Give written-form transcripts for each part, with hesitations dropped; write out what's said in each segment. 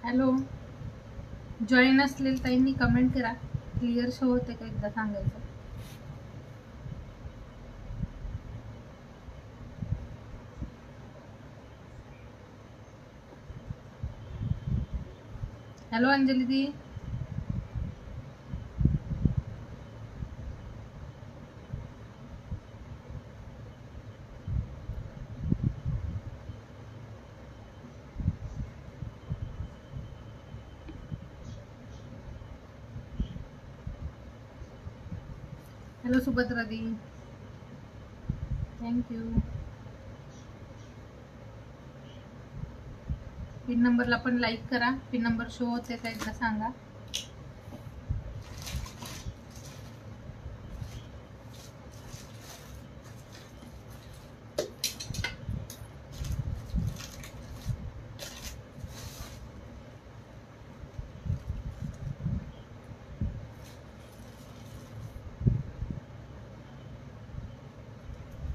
Hello, join असलेल्या ताईंनी comment करा. क्लिअर शो होते का एकदा सांगायचं. हॅलो अंजली दी. हॅलो सुभद्रा दी, थँक्यू. पिन नंबरला पण लाईक करा. पिन नंबर शो होते का एकदा सांगा.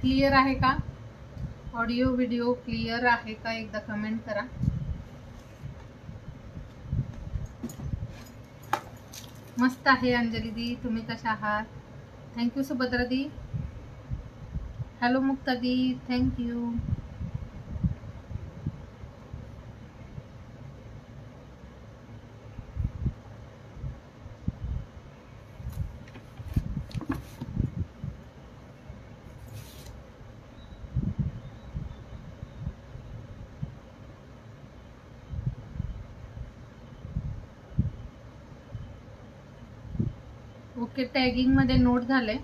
क्लिअर आहे का? ऑडिओ व्हिडिओ क्लिअर आहे का एकदा कमेंट करा. मस्त आहे अंजली दी, तुम्ही कशा आहात? थँक्यू सुभद्रा दी. हॅलो मुक्ता दी, थँक्यू. ओके, टॅगिंग मध्ये नोट झाले.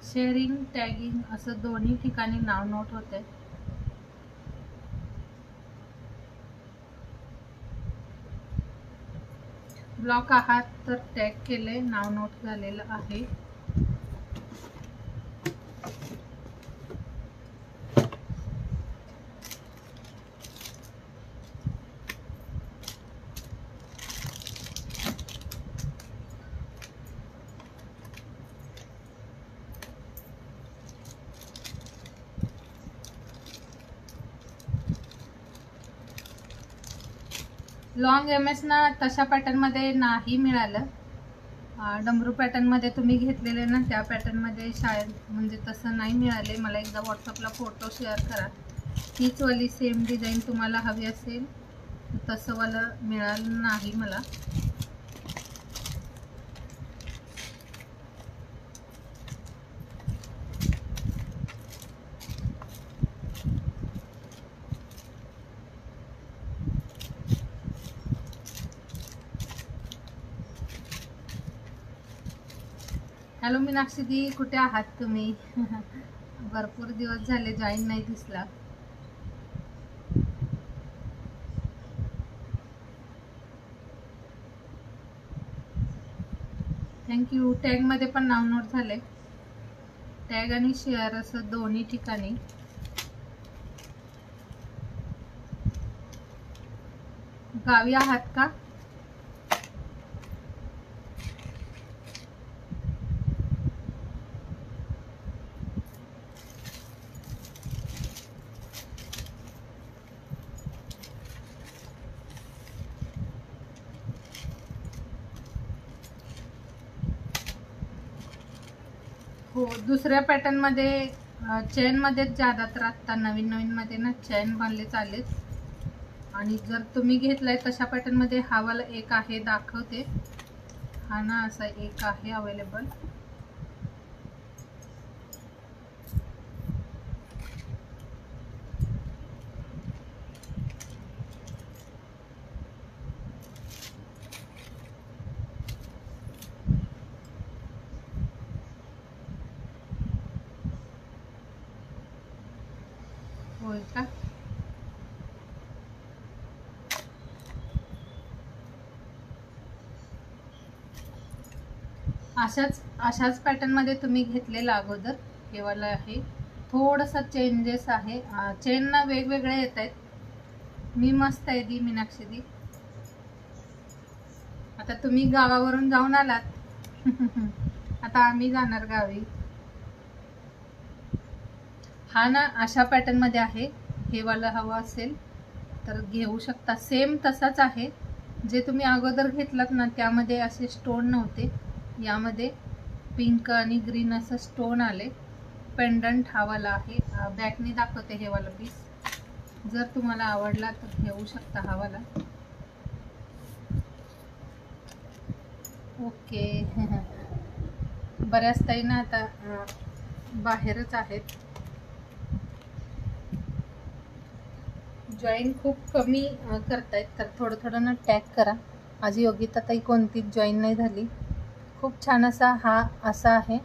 शेअरिंग टॅगिंग असं दोन्ही ठिकाणी नाव नोट होते. ब्लॉक आहात तर टॅग केले, नाव नोट झालेलं आहे. लॉंग MS ना तशा पॅटर्न मध्ये नाही मिळालं. डमरू पॅटर्न मध्ये तुम्ही घेतलेले ना, त्या पॅटर्न मध्ये शायद म्हणजे तसं नाही मिळाले. मला एकदा व्हॉट्सअपला फोटो शेअर करा. तीच वाली सेम डिझाईन तुम्हाला हवी असेल तसं वाला मिळालं नाही मला. हॅलो मीनाक्षी दी, कुठे आहात तुम्ही? भरपूर दिवस झाले जॉईन नाही दिसला. थँक्यू. टॅग मध्ये पण नाव नोट झाले. टॅग आणि शेअर असं दोन्ही ठिकाणी. गावी आहात का? हो, दुसऱ्या पॅटर्न मध्ये चेन मध्ये ज्यादा तर आता नवीन मध्ये ना चेन बनले चालेल. आणि जर तुम्ही घेतलाय तशा पॅटर्न मध्ये हा वाला एक आहे, दाखवते. हा ना असा एक आहे अवेलेबल. होय का? अशाच पॅटर्न मध्ये तुम्ही घेतलेला अगोदर हे वाला आहे. थोडंसं चेंजेस आहे. चेन ना वेगवेगळे येत आहेत. मी मस्त आहे दी, मीनाक्षी दी. आता तुम्ही गावावरून जाऊन आलात. आता आम्ही जाणार गावी. हा ना अशा पॅटर्न मध्ये आहे. हे वाला हवा असेल तर घेऊ शकता. सेम तसाच आहे. जे तुम्ही अगोदर घेतलात ना त्यामध्ये असे स्टोन नव्हते, यामध्ये पिंक आणि ग्रीन असं स्टोन आले. पेंडंट हा वाला आहे. बॅकने दाखवते हे वाला पीस. जर तुम्हाला आवडला तर घेऊ शकता हा वाला. ओके. बऱ्याच ताई ना आता बाहेरच आहेत. जॉईन खूप कमी करतायत, तर थोडं थोडं ना टॅग करा. आज योगिता ताई कोणतीच जॉईन नाही झाली. खूप छान असा आहे.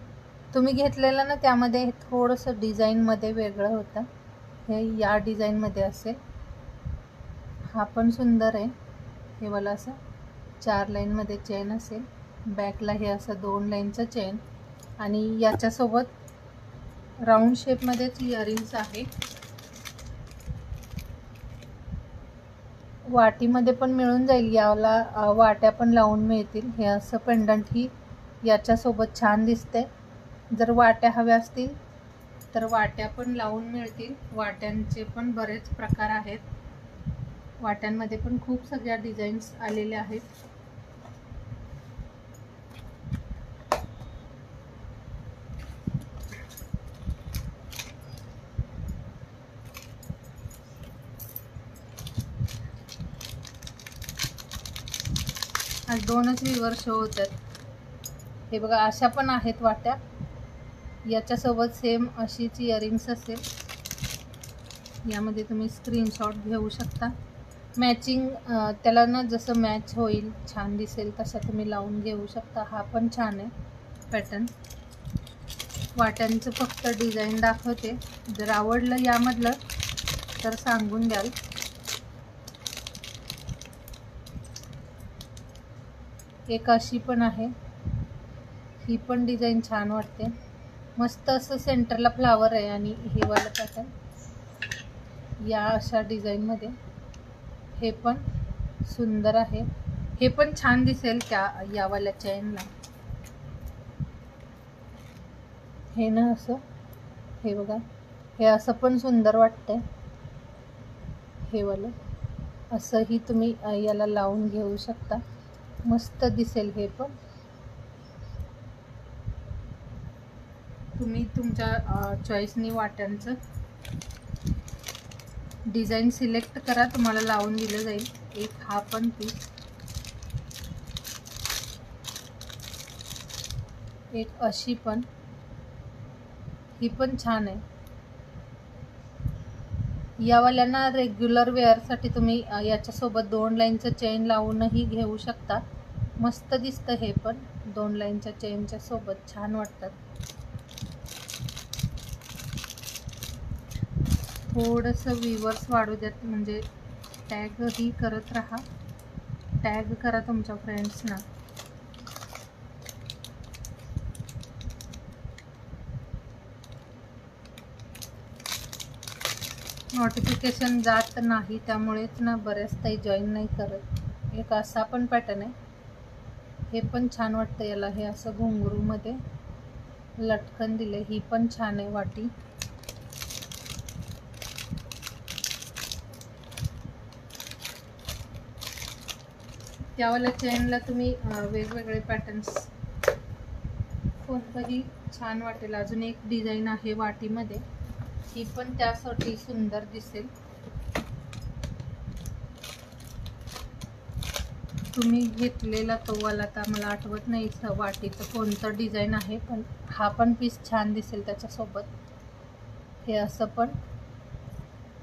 तुम्ही घेतलेला ना त्यामध्ये थोडंसं डिझाईनमध्ये वेगळं होतं. हे या डिझाईनमध्ये असेल. हा पण सुंदर आहे. हे वाला असं 4 लाईनमध्ये चेन असेल. बॅकला हे असं 2 लाईनचं चेन आणि याच्यासोबत राऊंड शेपमध्येच इयरिंग्स आहे. वाटीमध्ये पण मिळून जाईल. याला वाट्या पण लावून मिळतील. हे असं पेंडंट ही याच्यासोबत छान दिसते. जर वाट्या हव्या असतील तर वाट्या पण लावून मिळतील. वाट्यांचे पण बरेच प्रकार आहेत. वाट्यांमध्ये पण खूप सगळ्या डिझाईन्स आलेल्या आहेत. आज 2च व्ह्यूवर शो होतात. हे बघा, अशा पण आहेत वाट्या. याच्यासोबत सेम अशीच इयरिंग्स असेल. यामध्ये तुम्ही स्क्रीनशॉट घेऊ शकता. मॅचिंग त्याला ना जसं मॅच होईल, छान दिसेल तसा तुम्ही लावून घेऊ शकता. हा पण छान आहे पॅटर्न. वाट्यांचं फक्त डिझाईन दाखवते. जर आवडलं यामधलं तर सांगून द्याल. एक अशी पण आहे. ही पण डिझाईन छान वाटते. मस्त असं सेंटरला फ्लावर आहे आणि हे वाला पॅटर्न या अशा डिझाईनमध्ये. हे पण सुंदर आहे. हे पण छान दिसेल त्या यावाल्या चेनला. हे ना असं, हे बघा, हे असं पण सुंदर वाटतंय. हे वालं असंही तुम्ही याला लावून घेऊ शकता. मस्त दिसेल. हे पण तुम्ही तुमच्या चॉईसनी वाट्यांचं डिझाईन सिलेक्ट करा, तुम्हाला लावून दिलं जाईल. एक हा पण पीस, एक अशी पण, ही पण छान आहे. यावाल्यांना रेग्युलर वेअरसाठी तुम्ही याच्यासोबत 2 लाईनचं चेन लावूनही घेऊ शकता. मस्त दिसतं हे पण. 2 लाईनच्या चेनच्या सोबत छान वाटतात. थोडंसं व्ह्यूवर्स वाढू द्यात, म्हणजे टॅगही करत राहा. टॅग करा तुमच्या फ्रेंड्सना. नोटिफिकेशन जात नाही, त्यामुळेच ना बऱ्याच काही जॉईन नाही करत. एक असा पण पॅटर्न आहे. हे पण छान वाटतं. याला हे असं घुंगरूमध्ये लटकन दिले. ही पण छान आहे वाटी. त्यावाल्या चेनला तुम्ही वेगवेगळे पॅटर्न्स कोणतंही छान वाटेल. अजून एक डिझाईन आहे वाटीमध्ये, ही पण त्यासाठी सुंदर दिसेल. तुम्ही घेतलेला तो वाला आता मला आठवत नाही वाटीचं कोणतं डिझाईन आहे, पण हा पण पीस छान दिसेल त्याच्यासोबत. हे असं पण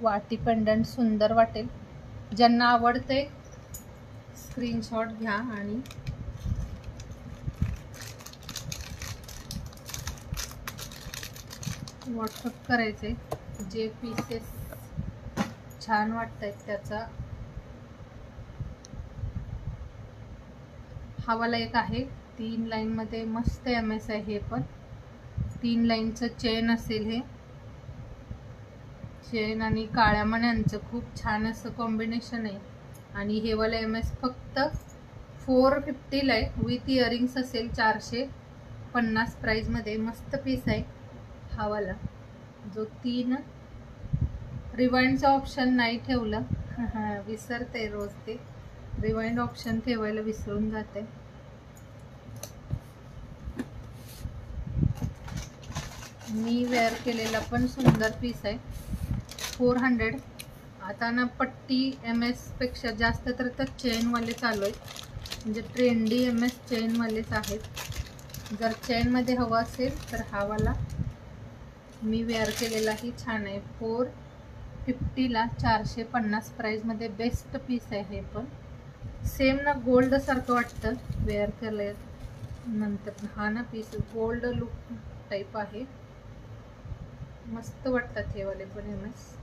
वाटी पेंडंट सुंदर वाटेल. ज्यांना आवडते स्क्रीनशॉट घ्या आणि व्हॉट्सअप करायचे. जे पीसेस छान वाटतात त्याचा. हा वाला एक आहे 3 लाईनमध्ये, मस्त MS आहे. हे पण 3 लाईनचं चेन असेल. हे चेन आणि काळ्या मण्यांचं खूप छान असं कॉम्बिनेशन आहे. आणि हे वाला MS फक्त 450ला आहे. विथ इयरिंग्स असेल 450 प्राईजमध्ये. मस्त पीस आहे हा वाला, जो 3 रिवाइंडचं ऑप्शन नाही ठेवलं. विसरते रोज ते, रिवाइंड ऑप्शन ठेवायला विसरून जाते. मी वेअर केलेला पण सुंदर पीस आहे. 400. आता ना पट्टी MS पेक्षा जास्त तर चेनवाले चालू आहेत, म्हणजे ट्रेंडी MS चेनवालेच आहेत. जर चेनमध्ये हवा असेल तर हा वाला मी वेअर केलेलाही छान आहे. 450ला 450 प्राईजमध्ये बेस्ट पीस आहे. हे पण सेम ना गोल्ड सारखं वाटतं वेअर केल्यानंतर. हा ना पीस गोल्ड लुक टाईप आहे, मस्त वाटतात हे वाले पण MS.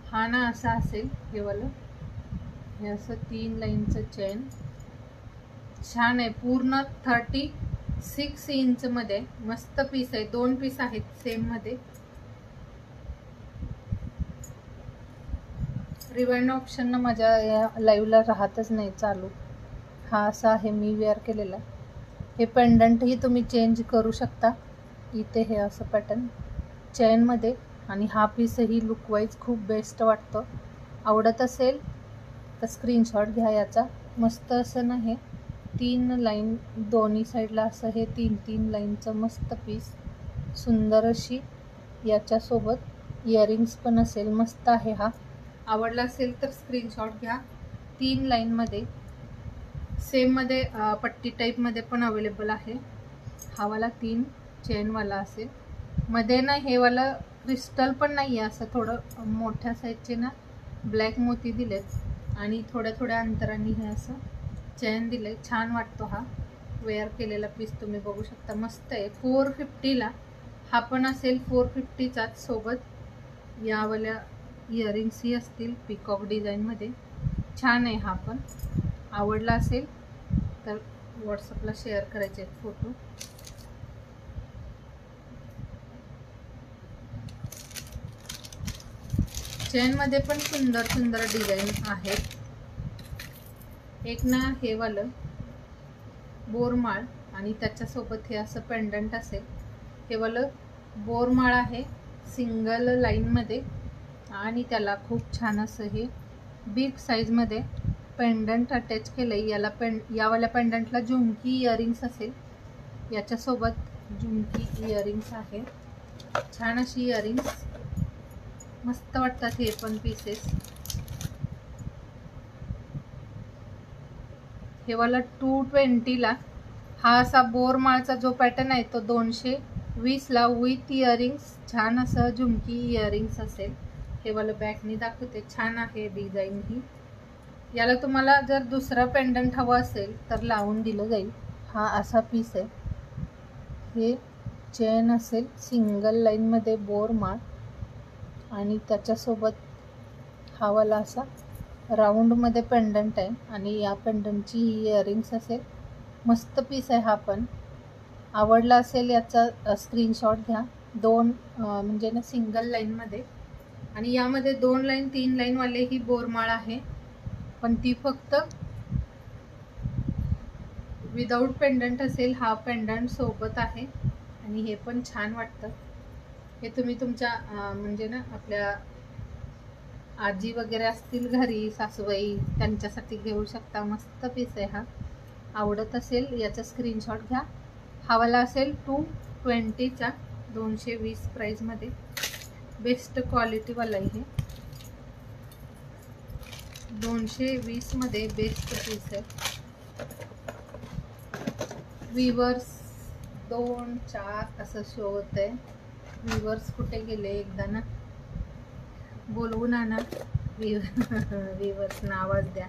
हा ना असा असेल हे वालं, हे असं 3 लाईनचं चेन छान आहे. पूर्ण 36 इंच मध्ये मस्त पीस आहे. 2 पीस आहेत सेम मध्ये. रिवाइंड ऑप्शन ना माझ्या या लाईव्हला राहतच नाही चालू. हा असा आहे मी वेअर केलेला. हे पेंडंटही तुम्ही चेंज करू शकता. इथे हे असं पॅटर्न चेनमध्ये, आणि हा पीसही लुकवाईज खूप बेस्ट वाटतो. आवडत असेल तर स्क्रीनशॉट घ्या याचा. मस्त असं ना हे 3 लाईन दोन्ही साईडला असं हे 3 लाईनचं मस्त पीस. सुंदर अशी याच्यासोबत इयरिंग्स पण असेल, मस्त आहे हा. आवडला असेल तर स्क्रीनशॉट घ्या. 3 लाईनमध्ये सेममध्ये पट्टी टाईपमध्ये पण अवेलेबल आहे. हा वाला 3 चेनवाला असेल. मध्ये ना हे वाला क्रिस्टल पण नाही आहे, असं थोडं मोठ्या साईजचे ना ब्लॅक मोती दिलेत, आणि थोड्या अंतराने हे असं चेन दिले. छान वाटतो हा वेअर केलेला पीस. तुम्ही बघू शकता मस्त आहे. 450ला हा पण असेल 450चाच. सोबत यावाल्या इयरिंग्सही असतील पिकॉक डिझाईनमध्ये. छान आहे हा पण. आवडला असेल तर व्हॉट्सअपला शेअर करायचे आहेत फोटो. चेनमध्ये पण सुंदर सुंदर डिझाईन आहेत. एक ना हे वालं बोरमाळ, आणि त्याच्यासोबत हे असं पेंडंट असेल. हे वालं बोरमाळ आहे सिंगल लाईनमध्ये, आणि त्याला खूप छान असं हे बिग साईजमध्ये पेंडंट अटॅच केलं आहे. याला यावाल्या पेंडंटला झुमकी इयरिंग्स असेल. याच्यासोबत झुमकी इयरिंग्स आहे. छान अशी इयरिंग्स मस्त वाटतात हे पण पीसेस. हे वाला 220ला. हा असा बोरमाळचा जो पॅटर्न आहे तो 220ला विथ इयरिंग्स. छान असं झुमकी इयरिंग्स असेल. हे वाला बॅकनी दाखवते. छान आहे डिझाईन ही. याला तुम्हाला जर दुसरा पेंडंट हवा असेल तर लावून दिलं जाईल. हा असा पीस आहे. हे चेन असेल सिंगल लाईनमध्ये बोरमाळ, आणि त्याच्यासोबत हा वाला असा राऊंडमध्ये पेंडंट आहे, आणि या पेंडंटची इयरिंग्स असेल. मस्त पीस आहे हा पण. आवडला असेल याचा स्क्रीनशॉट घ्या. 2 म्हणजे ना सिंगल लाईनमध्ये, आणि यामध्ये 2 लाईन 3 लाईनवाले ही बोरमाळ आहे, पण ती फक्त विदाऊट पेंडंट असेल. हा पेंडंट सोबत आहे, आणि हे पण छान वाटतं. हे तुम्ही तुमच्या म्हणजे ना आपल्या आजी वगैरे असतील घरी, सासूबाई, त्यांच्यासाठी घेऊ शकता. मस्त पीस आहे हा. आवडत असेल याचा स्क्रीनशॉट घ्या. हा वाला असेल 220चा 220 प्राईजमध्ये. बेस्ट क्वालिटीवाला आहे. 220 मध्ये बेस्ट पीस आहे. विवर्स 2 4 असं शो होत आहे. विवर्स कुठे गेले एकदा ना बोलवून आणा. विवर्सना आवाज द्या.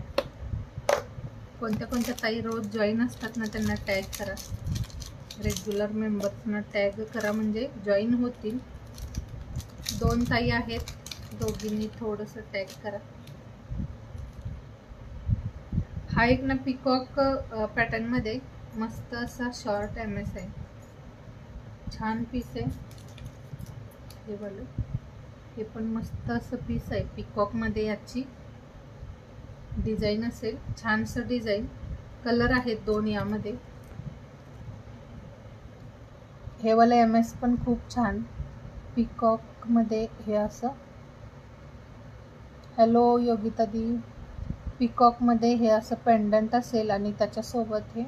कोणत्या ताई रोज जॉईन असतात ना त्यांना टॅग करा. रेग्युलर मेंबर्सना टॅग करा म्हणजे जॉईन होतील. 2 ताई आहेत, दोघींनी थोडंसं टॅग करा. हा एक ना पिकॉक पॅटर्नमध्ये मस्त असा शॉर्ट MS आहे. छान पीस आहे हे वालं. हे पण मस्त असं पीस आहे. पिकॉकमध्ये याची डिझाईन असेल. छानसं डिझाईन. कलर आहेत 2 यामध्ये. हे वाला MS पण खूप छान पिकॉक मध्ये हे असं. हॅलो योगिता दी. पिकॉक मध्ये हे असं पेंडंट असेल आणि त्याच्यासोबत हे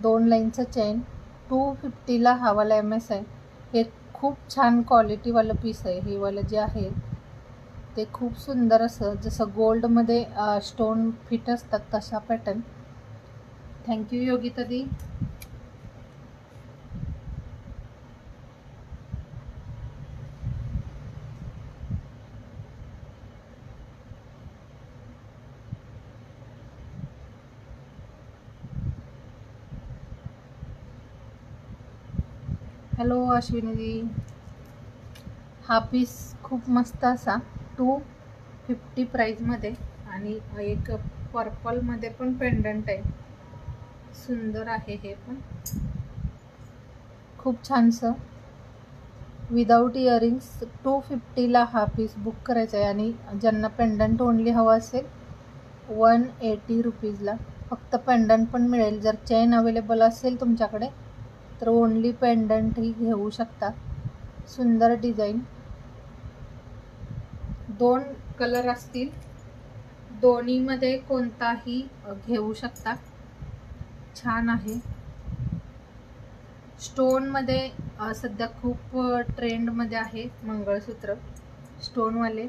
2 लाईनचं चेन. 250ला हा वाला MS आहे. हे खूप छान क्वालिटीवालं पीस आहे. हे वालं जे आहे ते खूप सुंदर असं जसं गोल्डमध्ये स्टोन फिट असतात तशा पॅटर्न. थँक्यू योगिता दी. हॅलो अश्विनी दी. हा पीस खूप मस्त असा 250 प्राईजमध्ये आणि एक पर्पलमध्ये पण पेंडंट आहे. सुंदर आहे हे पण खूप छानसं विदाऊट इयरिंग्स. 250ला हा पीस बुक करायचा आहे आणि ज्यांना पेंडंट ओनली हवा असेल 180 रुपीजला फक्त पेंडंट पण मिळेल. जर चेन अवेलेबल असेल तुमच्याकडे तर ओनली पेंडंटही घेऊ शकता. सुंदर डिझाईन. 2 कलर असतील, दोन्हीमध्ये कोणताही घेऊ शकता. छान आहे. स्टोनमध्ये सध्या खूप ट्रेंडमध्ये आहे मंगळसूत्र स्टोनवाले.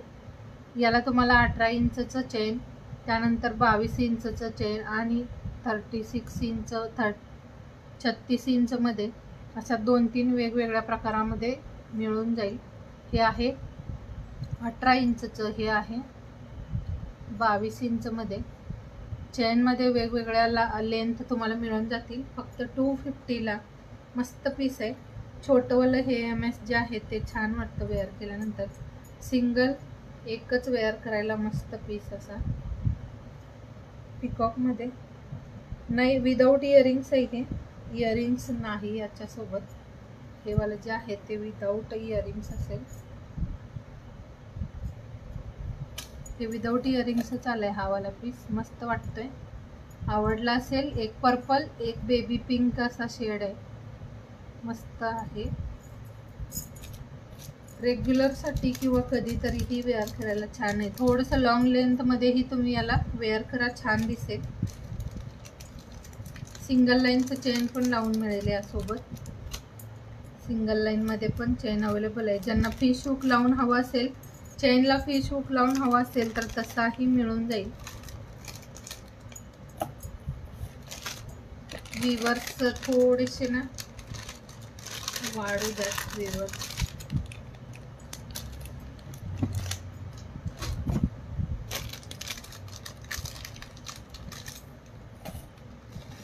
याला तुम्हाला 18 इंचचं चेन, त्यानंतर 22 इंचचं चेन आणि 36 इंच 36 इंचमध्ये अशा 2-3 वेगवेगळ्या प्रकारामध्ये मिळून जाईल. हे आहे 18 इंचचं, हे आहे 22 इंचमध्ये. चेनमध्ये वेगवेगळ्या लेंथ तुम्हाला मिळून जातील. फक्त 250ला मस्त पीस आहे. छोटंवालं हे MS जे आहे ते छान वाटतं वेअर केल्यानंतर. सिंगल एकच वेअर करायला मस्त पीस असा पिकॉकमध्ये. नाही विदाऊट इयरिंग्स आहे हे. इयरिंग्स नाही याच्यासोबत. हे वालं जे आहे ते विदाऊट इयरिंग्स असेल. हे विदाऊट इयरिंग्सच आलंय हा वाला पीस. मस्त वाटतोय. आवडला असेल. एक पर्पल एक बेबी पिंक असा शेड आहे. मस्त आहे. रेग्युलरसाठी किंवा कधीतरीही वेअर करायला छान आहे. थोडंसं लॉंग लेंथमध्येही तुम्ही याला वेअर करा, छान दिसेल. सिंगल लाईनचं चेन पण लावून मिळेल यासोबत. सिंगल लाईनमध्ये पण चेन अवेलेबल आहे. ज्यांना फिश हुक लावून हवा असेल, चेनला फिश हुक लावून हवा असेल तर तसाही मिळून जाईल. विवर्स थोडेसे ना वाढू द्यात विवर्स.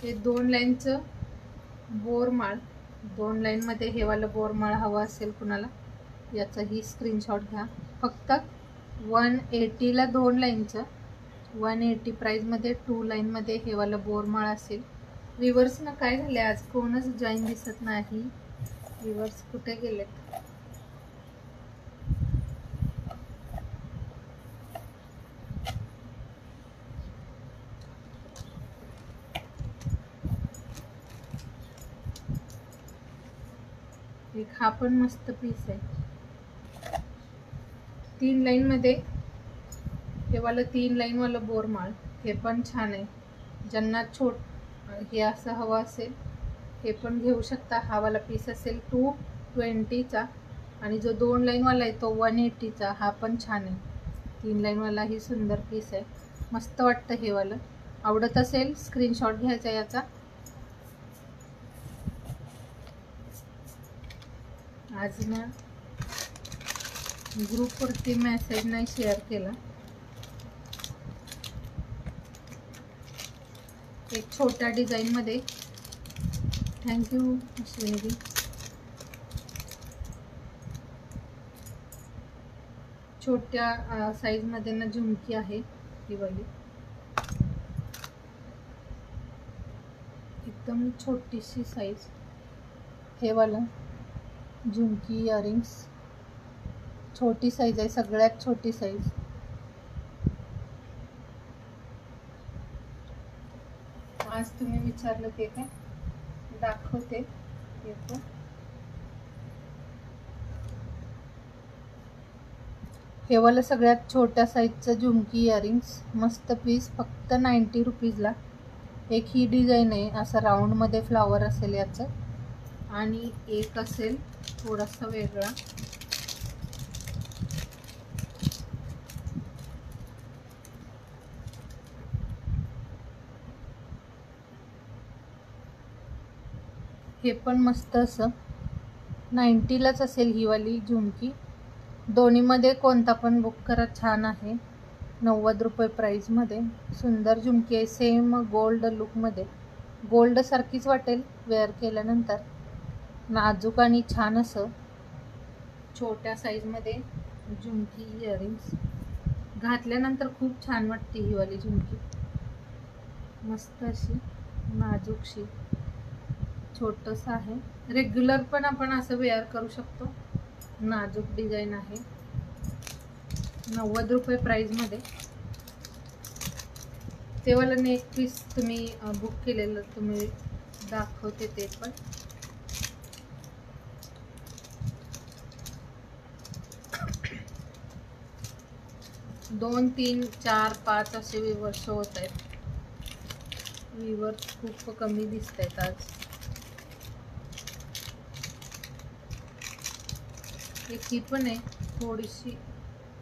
हे 2 लाईनचं बोरमाळ. 2 लाईनमध्ये हे वालं बोरमाळ हवा असेल कुणाला याचाही स्क्रीनशॉट घ्या. फक्त 180ला 2 लाईनचं 180 प्राईजमध्ये 2 लाईनमध्ये हे वालं बोरमाळ असेल. विवर्स ना काय झाले आज कोणच जॉईन दिसत नाही. विवर्स कुठे गेलेत? एक हा पण मस्त पीस आहे. 3 लाईनमध्ये हे वालं 3 लाईन वालं बोरमाळ हे पण छान आहे. ज्यांना हे असं हवं असेल हे पण घेऊ शकता. हा वाला पीस असेल 220चा आणि जो 2 लाईनवाला आहे तो 180चा. हा पण छान आहे. 3 लाईनवाला ही सुंदर पीस आहे. मस्त वाटतं हे वालं. आवडत असेल स्क्रीनशॉट घ्यायचा याचा. आज ना ग्रुपवरती मेसेज नाही शेअर केला. एक छोट्या डिझाईनमध्ये. थँक्यू अश्विनी. छोट्या साईजमध्ये ना झुमकी आहे ही वाली. एकदम छोटीशी साईज. हे वाला झुमकी इयरिंग्स छोटी साईज आहे, सगळ्यात छोटी साईज. आज तुम्ही विचारलं ते काय दाखवते. हे पण हे वाला सगळ्यात छोट्या साईजचं झुमकी इयरिंग्स, मस्त पीस, फक्त 90 रुपीजला. एक ही डिझाईन आहे, असं राऊंडमध्ये फ्लावर असेल याचं, आणि एक असेल थोडासा वेगळा. हे पण मस्त असं 90लाच असेल ही वाली झुमकी. दोन्हीमध्ये कोणता पण बुक करा, छान आहे. 90 रुपये प्राईजमध्ये सुंदर झुमकी आहे, सेम गोल्ड लुकमध्ये. गोल्ड सारखीच वाटेल वेअर केल्यानंतर. नाजूक आणि छान असं छोट्या साईजमध्ये झुमकी इयरिंग्स, घातल्यानंतर खूप छान वाटते ही वाली झुमकी. मस्त अशी नाजूकशी, छोटंसं आहे. रेग्युलर पण आपण असं वेअर करू शकतो. नाजूक डिझाईन आहे, 90 रुपये प्राईजमध्ये. ते वाला नेक पीस तुम्ही बुक केलेलं, तुम्ही दाखवते ते पण. दोन, तीन, चार, 5 असे व्ह्यूवर्स होत आहेत. व्ह्यूवर्स खूप कमी दिसत आहेत आज. एक ही पण आहे थोडीशी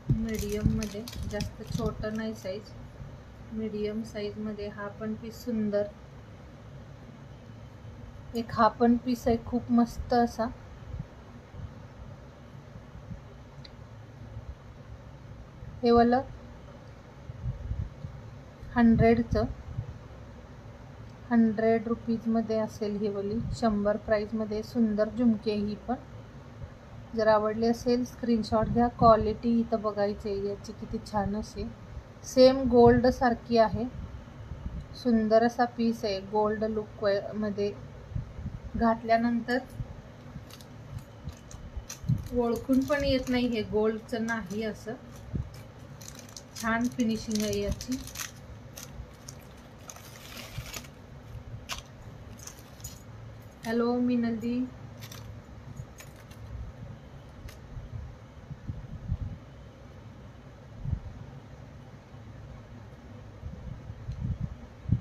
मीडियममध्ये, जास्त छोटं नाही साईज, मीडियम साईजमध्ये. हा पण पीस सुंदर. एक हा पण पीस आहे खूप मस्त असा. हे वाला 100 रुपीजमध्ये असेल ही वाली, 100 प्राईजमध्ये. सुंदर झुमकी आहे ही पण. जर आवडली असेल स्क्रीनशॉट घ्या. क्वालिटी इथं बघायची आहे याची किती छान असेल. सेम गोल्ड सारखी आहे, सुंदर असा पीस आहे. गोल्ड लुक मध्ये घातल्यानंतर ओळखून पण येत नाही हे गोल्डचं नाही असं. छान फिनिशिंग आहे याची. हॅलो मिनलदी,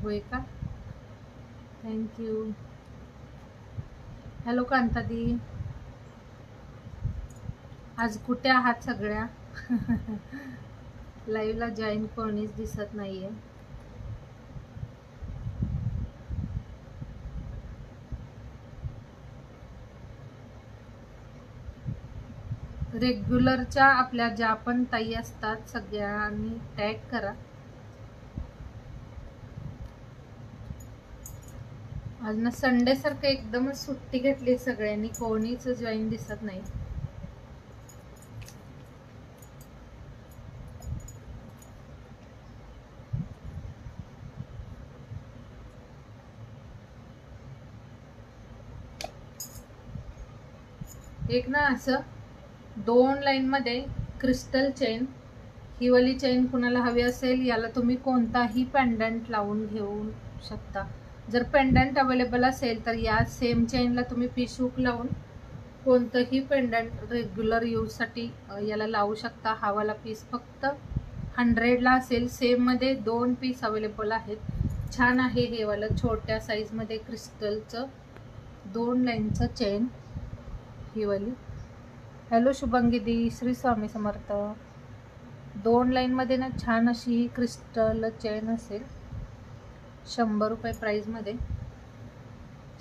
होय का? थँक्यू. हॅलो कांतादी, आज कुठे आहात सगळ्या? लाईव्हला जॉईन कोणीच दिसत नाहीये. रेग्युलरच्या आपल्या ज्या पण ताई असतात सगळ्यांनी टॅग करा. आज ना संडे सारखं एकदमच सुट्टी घेतली सगळ्यांनी, कोणीच जॉईन दिसत नाही. एक ना असं 2 लाईनमध्ये क्रिस्टल चेन, ही वाली चेन कुणाला हवी असेल याला तुम्ही कोणताही पेंडंट लावून घेऊ शकता. जर पेंडंट अवेलेबल असेल तर या सेम चेनला तुम्ही पीस हुक लावून कोणतंही पेंडंट रेग्युलर यूजसाठी याला लावू शकता. हा वाला पीस फक्त 100ला असेल. सेममध्ये 2 पीस अवेलेबल आहेत. छान आहे हे वाला छोट्या साईजमध्ये क्रिस्टलचं 2 लाईनचं चेन ही वाली. हॅलो शुभांगी दी, श्री स्वामी समर्थ. 2 लाईनमध्ये ना छान अशी ही क्रिस्टल चेन असेल, 100 रुपये प्राईजमध्ये.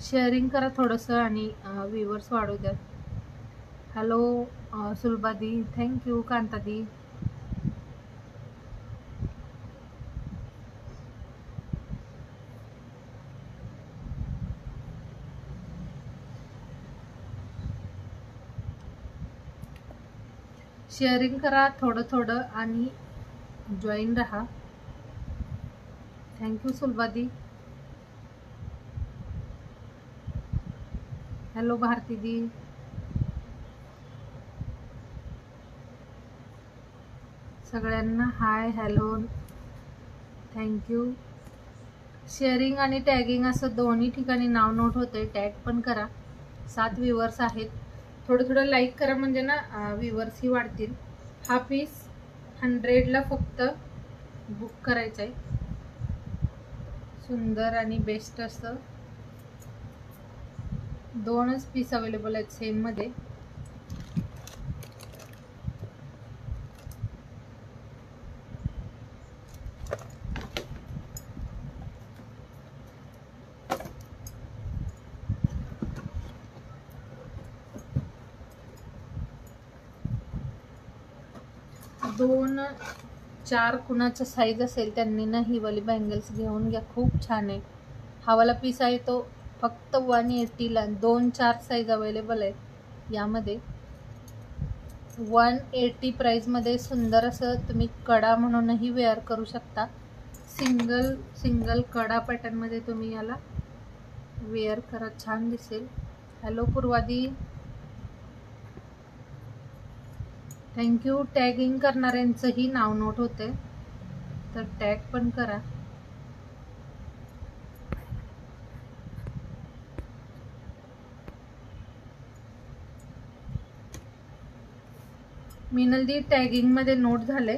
शेअरिंग करा थोडंसं आणि व्ह्यूवर्स वाढू द्या. हॅलो सुलभादी, थँक्यू. कांतादी, शेअरिंग करा थोडं थोडं आणि जॉईन रहा. थँक्यू सुलभादी. हॅलो भारती दी, सगळ्यांना हाय हॅलो थँक्यू. शेअरिंग आणि टॅगिंग असं दोन्ही ठिकाणी नाव नोट होते, टॅग पण करा. 7 व्ह्यूअर्स आहेत. थोडं थोडं लाईक करा म्हणजे ना व्ह्यूअर्स ही वाढतील. हा पीस 100ला फक्त बुक करायचा आहे. सुंदर आणि बेस्ट असं 2च पीस अवेलेबल आहेत सेम मध्ये. दोन 4 कुणाचा साईज असेल त्यांनी ना ही वाली बँगल्स घेऊन घ्या. खूप छान आहे. हा वाला पीस आहे तो फक्त 180ला. 2-4 साईज अवेलेबल आहेत यामध्ये. 180 प्राइसमध्ये सुंदर असं तुम्ही कडा म्हणूनही वेअर करू शकता. सिंगल कडा पॅटर्नमध्ये तुम्ही याला वेअर करा, छान दिसेल. हॅलो पूर्वादी, थँक्यू. टॅगिंग करणाऱ्यांचंही नाव नोट होते तर टॅग पण करा. मिनलदी टॅगिंग मध्ये नोट झाले.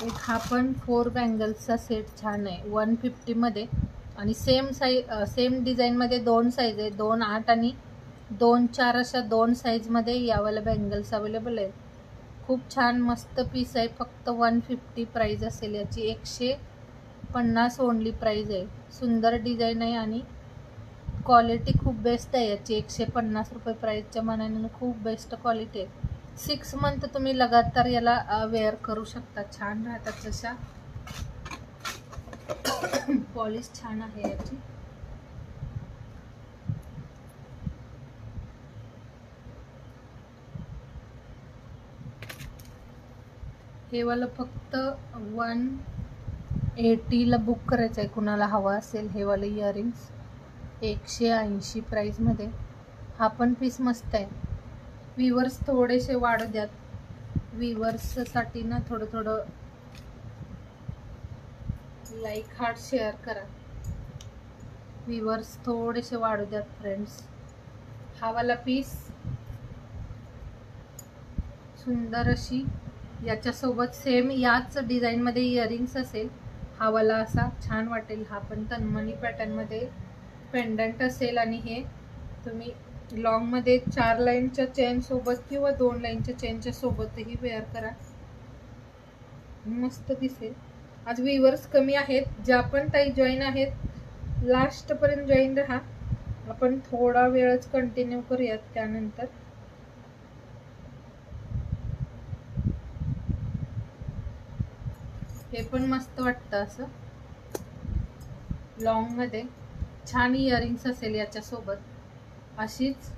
एक हा पण 4 बँगल्सचा सेट छान आहे 150 मध्ये आणि सेम डिझाईन मध्ये 2 साईज आहे. 2-8 आणि 2-4 अशा 2 साईज मध्ये यावाला बँगल्स अवेलेबल आहेत. खूप छान मस्त पीस आहे. फक्त 150 प्राइस असेल याची. 150 ओनली प्राइस आहे. सुंदर डिझाईन आहे आणि क्वालिटी खूप बेस्ट आहे याची. 150 रुपये प्राइसच्या मानाने खूप बेस्ट क्वालिटी आहे. 6 मंथ तुम्ही लगातार याला वेअर करू शकता. छान राहतात तशा. पॉलिश छान आहे याची. हे वाला फक्त 180ला बुक करायचं आहे कुणाला हवा असेल. हे वाले इयरिंग्स 180 प्राइस मध्ये. हा पण पीस मस्त आहे. व्ह्यूअर्स थोडेसे वाढू द्यात. व्ह्यूअर्ससाठी ना थोडं लाईक हार्ट शेअर करा. व्ह्यूअर्स थोडेसे वाढू द्यात फ्रेंड्स. हा वाला पीस सुंदर अशी याच्यासोबत सेम याच डिझाईन मध्ये इयरिंग्स असेल. हा वाला असा छान वाटेल. हा पण तन्मणी पॅटर्न मध्ये पेंडंट असेल आणि हे तुम्ही लॉंग मध्ये 4 लाईनच्या चेन सोबत किंवा 2 लाईनच्या चेनच्या सोबतही वेअर करा, मस्त दिसेल. आज व्ह्यूअर्स कमी आहेत. ज्या पण ताई जॉईन आहेत लास्ट पर्यंत जॉईन राहा. आपण थोडा वेळच कंटिन्यू करूयात. त्यानंतर हे पण मस्त वाटतं असं लॉंग मध्ये. छान इयरिंग्स असेल याच्यासोबत. अशीच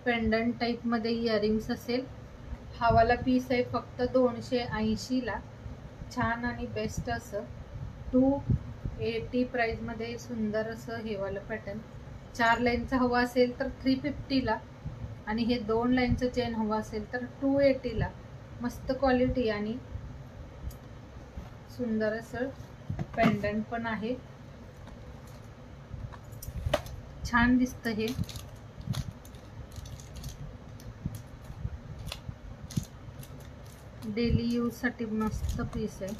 पेंडंट टाइप मध्ये इयरिंग्स असेल. हा वाला पीस आहे फक्त 280ला. छान आणि बेस्ट असं 280 प्राइस मध्ये सुंदर असं हे वाला पॅटर्न. 4 लाईनचा हवा असेल तर 350ला आणि हे 2 लाईनचं चेन हवा असेल तर 280ला. मस्त क्वालिटी आणि सुंदर असं पेंडंट पण आहे. छान दिसतं हे. डेली यूज साठी मस्त पीस आहे.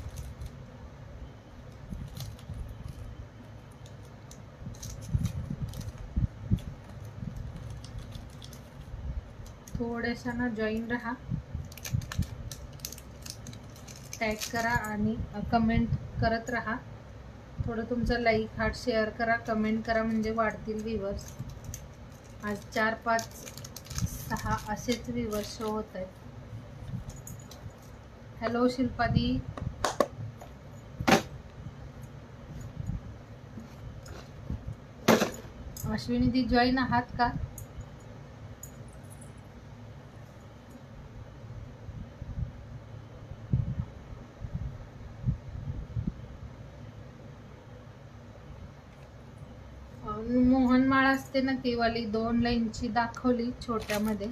थोड्याशा ना जॉईन राहा. टॅग करा आणि कमेंट करत राहा. थोडं तुमचं लाईक हार्ट शेअर करा, कमेंट करा म्हणजे वाढतील व्ह्यूअर्स. आज 4, 5, 6 असेच व्ह्यूअर्स शो होत आहेत. हॅलो शिल्पादी, अश्विनी दी जॉईन आहात का? मोहनमाळ असते ना ती वाली 2 लाईनची दाखवली छोट्यामध्ये.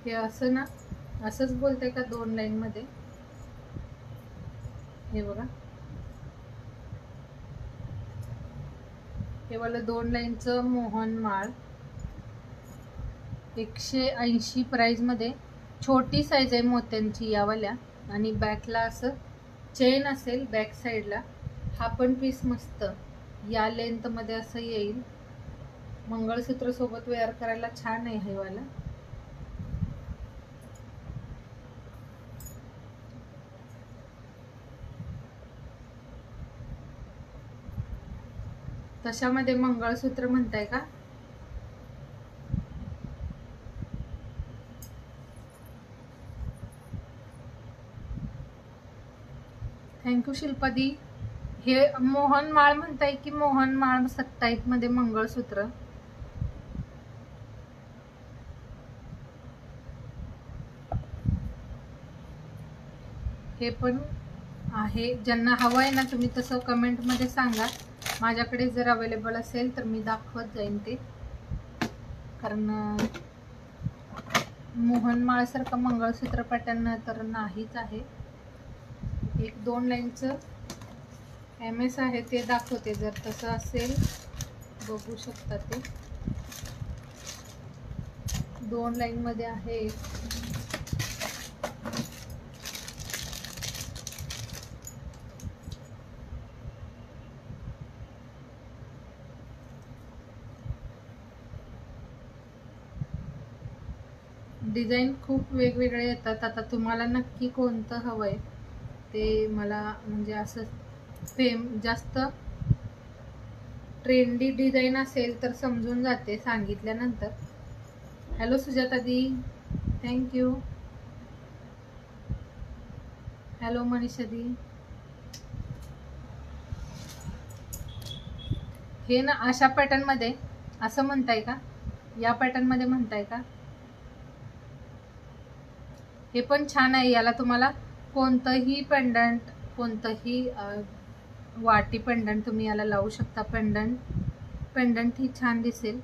हे असं ना असंच बोलते का 2 लाईन मध्ये. हे बघा हे वाला 2 लाईनचं मोहनमाळ 180 प्राइस मध्ये. छोटी साईज आहे मोत्यांची यावाल्या. आणि बॅकला असं चेन असेल बॅक साईडला. हा पण पीस मस्त या लेंथ मध्ये असं येईल. मंगळसूत्र सोबत वेअर करायला छान आहे हे वाला. तशामध्ये मंगळसूत्र म्हणताय का? थँक्यू शिल्पादी. हे मोहनमाळ म्हणताय की मोहनमाळ टाईप मध्ये मंगळसूत्र? हे पण आहे. ज्यांना हवं आहे ना तुम्ही तसं कमेंट मध्ये सांगा. माझ्याकडे जर अवेलेबल असेल तर मी दाखवत जाईन ते. कारण मोहनमाळ सारखं मंगळसूत्र पॅटर्न तर नाहीच आहे. 1-2 लाईनचं MS आहे ते दाखवते. जर तसं असेल बघू शकता ते. 2 लाईन मध्ये आहे. डिझाईन खूप वेगवेगळे येतात. आता तुम्हाला नक्की कोणतं हवंय ते मला म्हणजे असं जास्त ट्रेंडी डिझाईन असेल तर समजून जाते सांगितल्यानंतर. हॅलो सुजाता दी, थँक्यू. हॅलो मनीषा दी. हे ना अशा पॅटर्न मध्ये असं म्हणताय का? या पॅटर्न मध्ये म्हणताय का? हे पण छान आहे. याला तुम्हाला कोणतंही पेंडंट, कोणतंही वाटी पेंडंट तुम्ही याला लावू शकता. पेंडंट ही छान दिसेल.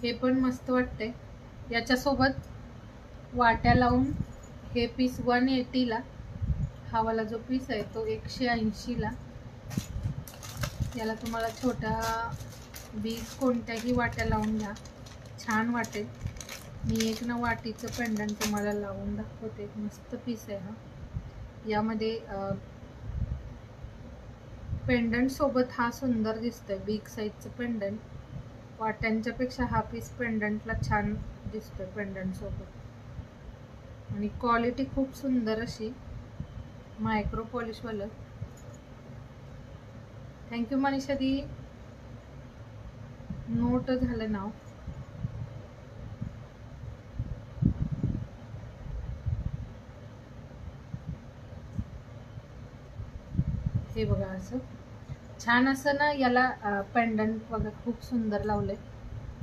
हे पण मस्त वाटते. याच्यासोबत वाट्या लावून हे पीस 180 ला. हा वाला जो पीस आहे तो 180 ला. याला तुम्हाला छोट्या बीज कोणत्याही वाट्या लावून घ्या, छान वाटेल. मी एक ना वाटीचं पेंडंट तुम्हाला लावून दाखवते. मस्त पीस आहे हा. यामध्ये पेंडंट सोबत हा सुंदर दिसतोय. Big साईजचं pendant. वाट्यांच्या पेक्षा हा पीस पेंडंटला छान दिसतोय पेंडंट सोबत. आणि क्वालिटी खूप सुंदर अशी मायक्रो पॉलिश वाला. थँक्यू मनीषा दी. नोट झालं नाव. हे बघा असं छान असं ना याला पेंडंट बघा खूप सुंदर लावलंय.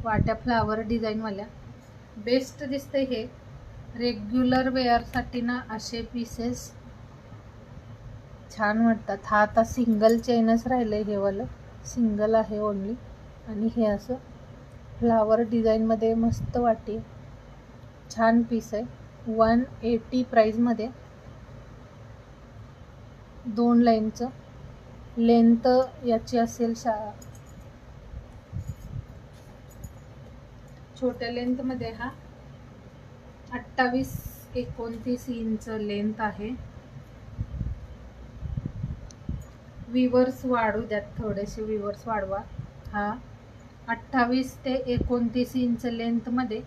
वाट्या फ्लावर डिझाईन वाल्या. बेस्ट दिसते हे. रेग्युलर वेअर साठी ना असे पीसेस छान वाटतात. हा आता सिंगल चेनच राहिलंय. हे वाला सिंगल आहे ओनली. आणि हे असं फ्लावर डिझाईन मध्ये मस्त वाटी. छान पीस आहे. 180 प्राइस मध्ये. 2 लाईनचं लेंथ याची असेल छोट्या लेंथ मध्ये. हा 28-29 इंच लेंथ आहे. विवर्स वाढू द्यात, थोडेसे विवर्स वाढवा. हा 28 ते 29 इंच लेंथ मध्ये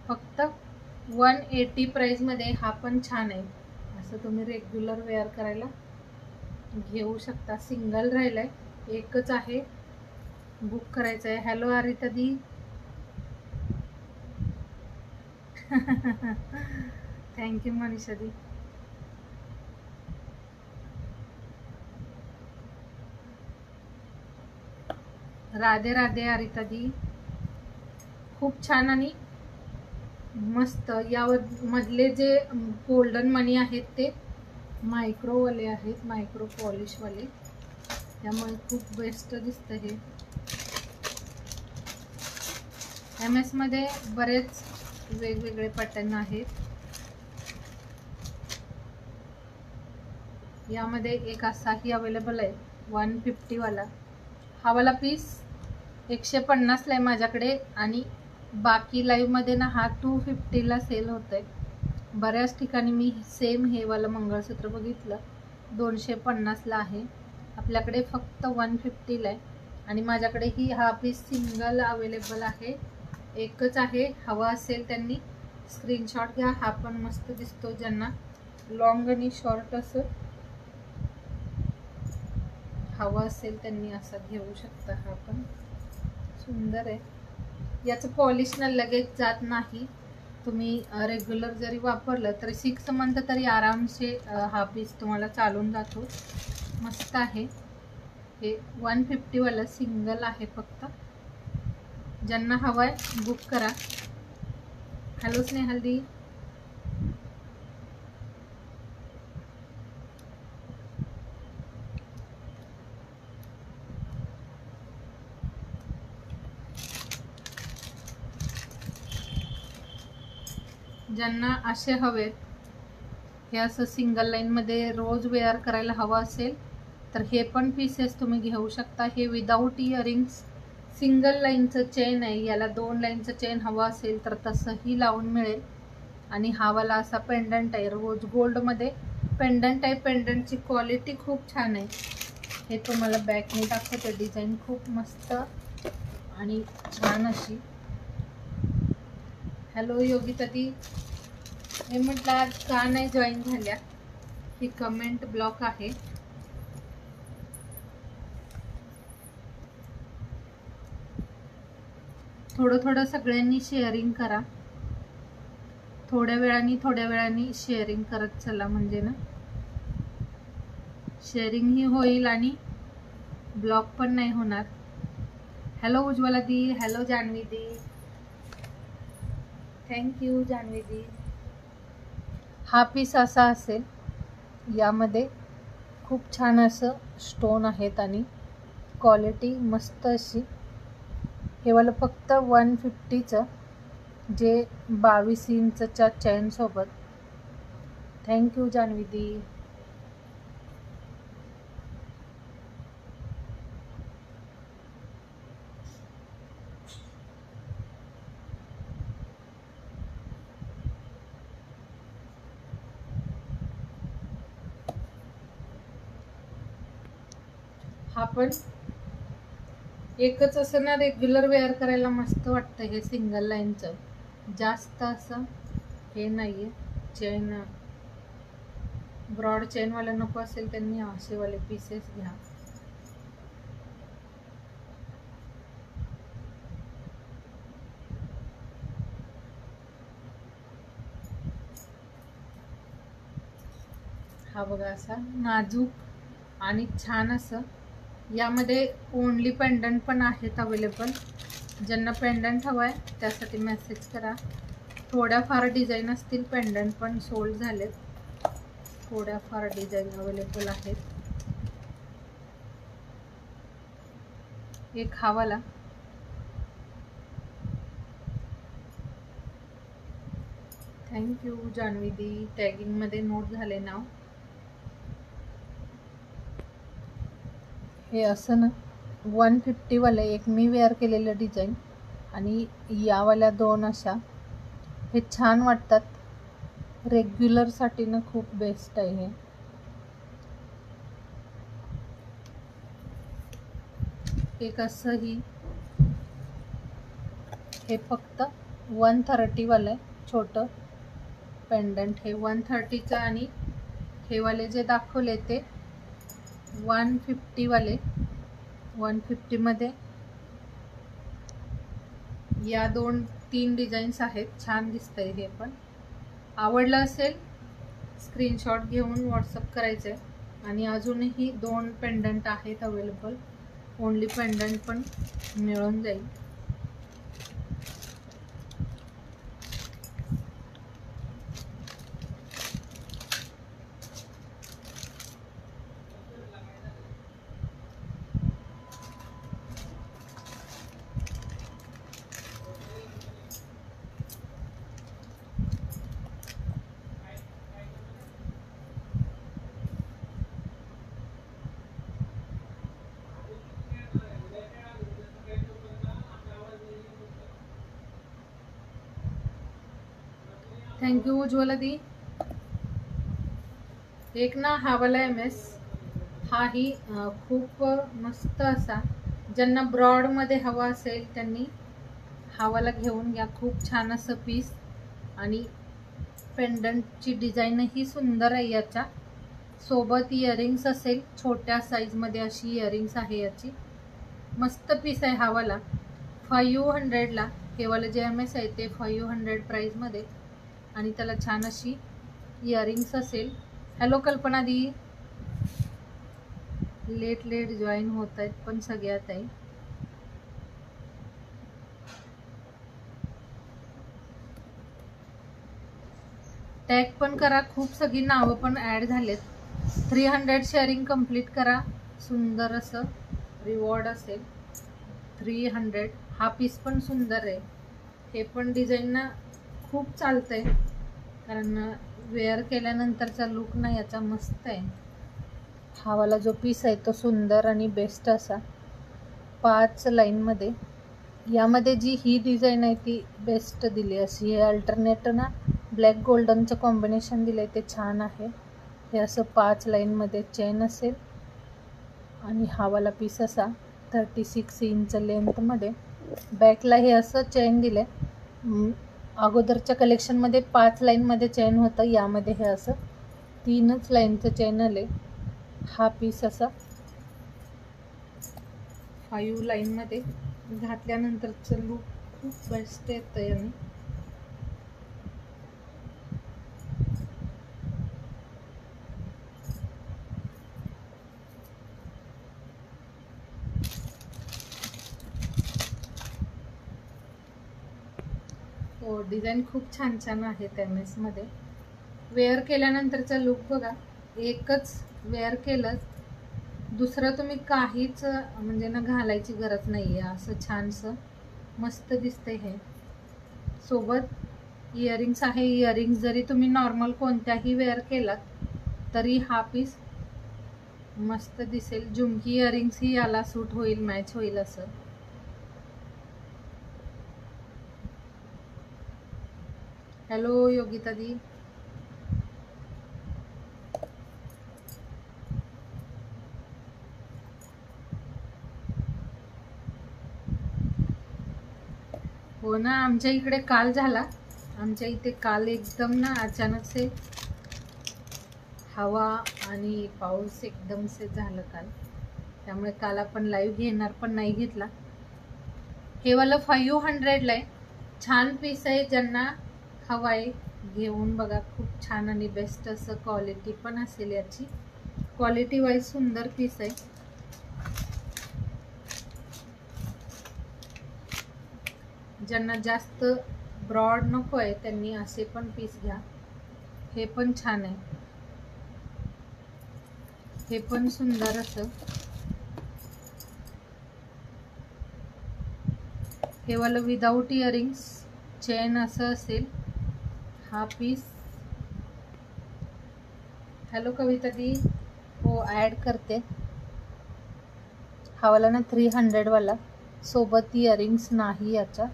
फक्त 180 प्राइस मध्ये. हा पण छान आहे. असं तुम्ही रेग्युलर वेअर करायला घेऊ शकता. सिंगल राहिलाय, एकच आहे, बुक करायचं आहे. हॅलो आरिता दी. थँक्यू मनीषा दी. राधे राधे आरिता दी. खूप छान आणि मस्त. यावर मधले जे गोल्डन मनी आहेत ते मायक्रोवाले आहेत, मायक्रो पॉलिश वाले. त्यामुळे खूप बेस्ट दिसतं हे. MS मध्ये बरेच वेगवेगळे पॅटर्न आहेत. यामध्ये एक असाही अवेलेबल आहे 150 वाला. हा वाला पीस 150 ला आहे माझ्याकडे आणि बाकी लाईव्ह मध्ये ना हा 250 ला सेल होतोय. बऱ्याच ठिकाणी मी सेम हे वाला मंगळसूत्र बघितलं 250 ला आहे. आपल्याकडे फक्त 150 ला आहे आणि माझ्याकडे ही हा पीस सिंगल अवेलेबल आहे. एकच आहे. हवा असेल त्यांनी स्क्रीनशॉट घ्या. हा पण मस्त दिसतो. ज्यांना लॉंग आणि शॉर्ट असं हवा असेल त्यांनी असा घेऊ शकता. हा पण सुंदर आहे. याचं पॉलिश ना लगेच जात नाही. तुम्ही रेग्युलर जरी वापरलं तरी 6 मंथ तरी आरामसे हा पीस तुम्हाला चालून जातो. मस्त आहे. हे 150 वाला सिंगल आहे फक्त. ज्यांना हवाय बुक करा. हॅलो स्नेहलदी. ज्यांना असे हवेत, हे असं सिंगल लाईन मध्ये रोज वेअर करायला हवं असेल तर हे पण पीसेस तुम्ही घेऊ शकता. हे विदाऊट इयरिंग्स सिंगल लाईनचं चेन आहे. याला 2 लाईनचं चेन हवं असेल तर तसंही लावून मिळेल. आणि हा वाला असा पेंडंट आहे. रोज गोल्ड मध्ये पेंडंट आहे. पेंडंटची क्वालिटी खूप छान आहे. हे तुम्हाला बॅकने दाखवते. डिझाईन खूप मस्त आणि छान अशी. हॅलो योगिता दी. हे म्हटलं आज का नाही जॉईन झाल्या. ही कमेंट ब्लॉक आहे. थोडं थोडं सगळ्यांनी शेअरिंग करा. थोड्या वेळाने शेअरिंग करत चला. म्हणजे ना शेअरिंग ही होईल आणि ब्लॉक पण नाही होणार. हॅलो उज्ज्वला दी. हॅलो जान्हवी दी. थँक्यू जान्हवी दी. हा पीस असा असेल. यामध्ये खूप छान असं स्टोन आहेत आणि क्वालिटी मस्त अशी. हे वाला फक्त 150चं जे 22 इंचच्या चेन सोबत. थँक्यू जान्हवी दी. हा पण एकच असं ना रेग्युलर वेअर करायला मस्त वाटतं. हे सिंगल लाईनचं जास्त असं हे नाहीये. चेन ब्रॉड चेन वाला नको असेल त्यांनी असे वाले पीसेस घ्या. हा बघा असा नाजूक आणि छान असं. यामध्ये ओनली पेंडंट पण आहेत अवेलेबल. ज्यांना पेंडंट हवाय त्यासाठी मेसेज करा. थोड्याफार डिझाईन असतील. पेंडंट पण सोल्ड झालेत. थोड्याफार डिझाईन अवेलेबल आहेत. एक हा वाला. थँक्यू जान्हवी दी. टॅगिंग मध्ये नोट झाले नाव. हे असं ना 150 वाला एक मी वेअर केलेलं डिझाईन आणि यावाल्या 2 अशा. हे छान वाटतात. रेग्युलर साठी ना खूप बेस्ट आहे हे. एक असंही. हे फक्त 130 वाला आहे. छोटं पेंडंट हे 130चं आणि हे वाले जे दाखवले ते 150 वाले. 150 मध्ये या 2-3 डिझाईन्स आहेत. छान दिसतंय. हे पण आवडलं असेल स्क्रीनशॉट घेऊन व्हॉट्सअप करायचंय. आणि अजूनही 2 पेंडंट आहेत अवेलेबल. ओनली पेंडंट पण मिळून जाईल. थँक्यू उज्ज्वला दी. एक ना हा वाला MS हाही खूप मस्त असा, ज्यांना ब्रॉडमध्ये हवा असेल त्यांनी हा वाला घेऊन घ्या. खूप छान असं पीस आणि पेंडंटची डिझाईनही सुंदर आहे. याच्या सोबत इयरिंग्स असेल, छोट्या साईजमध्ये अशी इयरिंग्स आहे याची. मस्त पीस आहे हा वाला. 500ला हे वाला जे MS आहे ते 500 प्राईजमध्ये आणि त्याला छान अशी इयरिंग्स असेल. हॅलो कल्पना दी. लेट जॉईन होत आहेत पण सगळ्यात आहे. टॅग पण करा. खूप सगळी नावं पण ॲड झालेत. 300 शेअरिंग कंप्लीट करा. सुंदर असं रिवॉर्ड असेल. 300. हा पीस पण सुंदर आहे. हे पण डिझाईन ना खूप चालतंय, कारण वेअर केल्यानंतरचा लुक ना याचा मस्त आहे. हा वाला जो पीस आहे तो सुंदर आणि बेस्ट असा 5 लाईनमध्ये. यामध्ये जी ही डिझाईन आहे ती बेस्ट दिली अशी. हे अल्टरनेट ना ब्लॅक गोल्डनचं कॉम्बिनेशन दिलं आहे ते छान आहे. हे असं 5 लाईनमध्ये चेन असेल आणि हा वाला पीस असा 36 इंच लेंथमध्ये. बॅकला हे असं चेन दिलं आहे. अगोदरच्या कलेक्शनमध्ये 5 लाईनमध्ये चेन होतं, यामध्ये हे असं 3च लाईनचं चेन आले. हा पीस असा 5 लाईनमध्ये घातल्यानंतरचं लुक खूप बेस्ट येतं याने. हो, डिझाईन खूप छान छान आहेत MS मध्ये. वेअर केल्यानंतरचा लुक बघा. एकच वेअर केलं, दुसरं तुम्ही काहीच म्हणजे ना घालायची गरज नाही आहे. असं छानसं मस्त दिसतंय. हे सोबत इयरिंग्स आहे. इयरिंग्स जरी तुम्ही नॉर्मल कोणत्याही वेअर केलात तरी हा पीस मस्त दिसेल. झुमकी इयरिंग्स ही याला सूट होईल, मॅच होईल असं. हॅलो योगिता दी. हो ना, आमच्या इकडे काल झाला. आमच्या इथे काल एकदम ना अचानक से हवा आणि पाऊस एकदम से झालं काल. त्यामुळे काल आपण लाईव्ह घेणार पण नाही घेतला. हे वाला 500ला आहे. छान पीस आहे. ज्यांना हवा आहे घेऊन बघा. खूप छान आणि बेस्ट असं क्वालिटी पण असेल याची. क्वालिटी वाईज सुंदर पीस आहे. ज्यांना जास्त ब्रॉड नको आहे त्यांनी असे पण पीस घ्या. हे पण छान आहे. हे पण सुंदर असं. हे वाला विदाउट इयरिंग्स चेन असं असेल हा पीस. हॅलो कविता दी. हो, ॲड करते. हा वाला ना 300 वाला, सोबत इयरिंग्स नाही याच्या.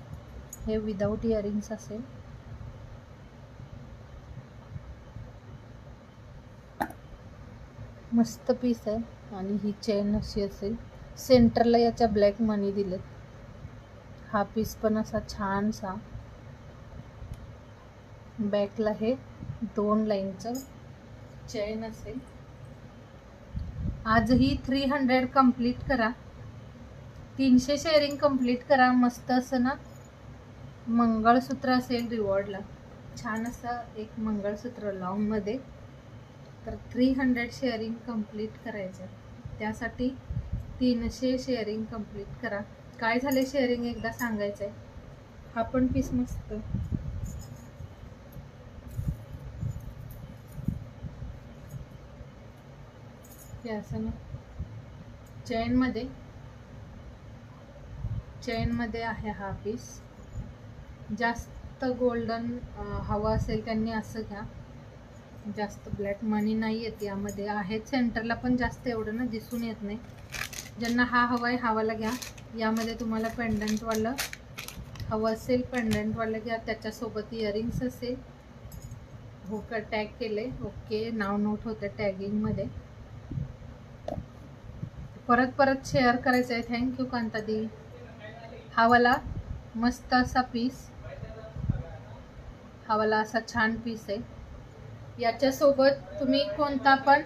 हे विदाउट इयरिंग्स असेल. मस्त पीस आहे आणि ही चेन अशी असेल. सेंटरला याच्या ब्लॅक मनी दिलेत. हा पीस पण असा छानसा. बॅकला हे 2 लाईनचं चेन असेल. आजही 300 कंप्लीट करा. 300 शेअरिंग कंप्लीट करा. मस्त असं ना मंगळसूत्र असेल रिवॉर्डला. छान असं एक मंगळसूत्र लॉंगमध्ये. तर 300 शेअरिंग कंप्लीट करायचं. त्यासाठी 300 शेअरिंग कंप्लीट करा. काय झाले शेअरिंग एकदा सांगायचं आहे. हा पण पीस मस्त. हे असं ना चेनमध्ये आहे हा पीस. जास्त गोल्डन हवा असेल त्यांनी असं घ्या. जास्त ब्लॅक मनी नाही येत यामध्ये. आहेत सेंटरला पण जास्त एवढं ना दिसून येत नाही. ज्यांना हा हवा आहे हावाला घ्या. यामध्ये तुम्हाला पेंडंटवालं हवं असेल पेंडंटवालं घ्या. त्याच्यासोबत इयरिंग्स असेल हो का, टॅग केले. ओके, नाव नोट होतं टॅगिंग मध्ये. परत परत शेअर करायचं आहे. थँक्यू कांतादी. हा वाला मस्त असा पीस, हा वाला असा छान पीस आहे. याच्यासोबत तुम्ही कोणता पण,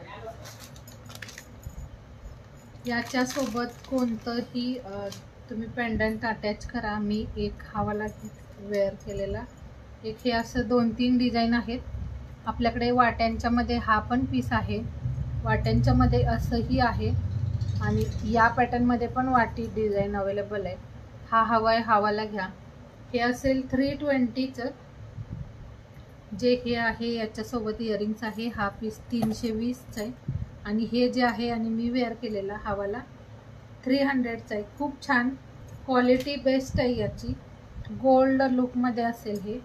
याच्यासोबत कोणतंही तुम्ही पेंडंट अटॅच करा. मी एक हा वाला वेअर केलेला, एक हे असं 2-3 डिझाईन आहेत आपल्याकडे. वाट्यांच्या मध्ये हा पण पीस आहे, वाट्यांच्या मध्ये असंही आहे, आणि या पॅटर्न मध्ये पण वाटी डिझाईन अवेलेबल आहे. हा हवा आहे, हा वाला घ्या. हे असेल 320चं जे हे आहे. याच्यासोबत इयरिंग्स आहे. हा पीस 320चा आहे, आणि हे जे आहे आणि मी वेअर केलेला हा वाला 300चा आहे. खूप छान क्वालिटी, बेस्ट आहे याची. गोल्ड लुकमध्ये असेल हे,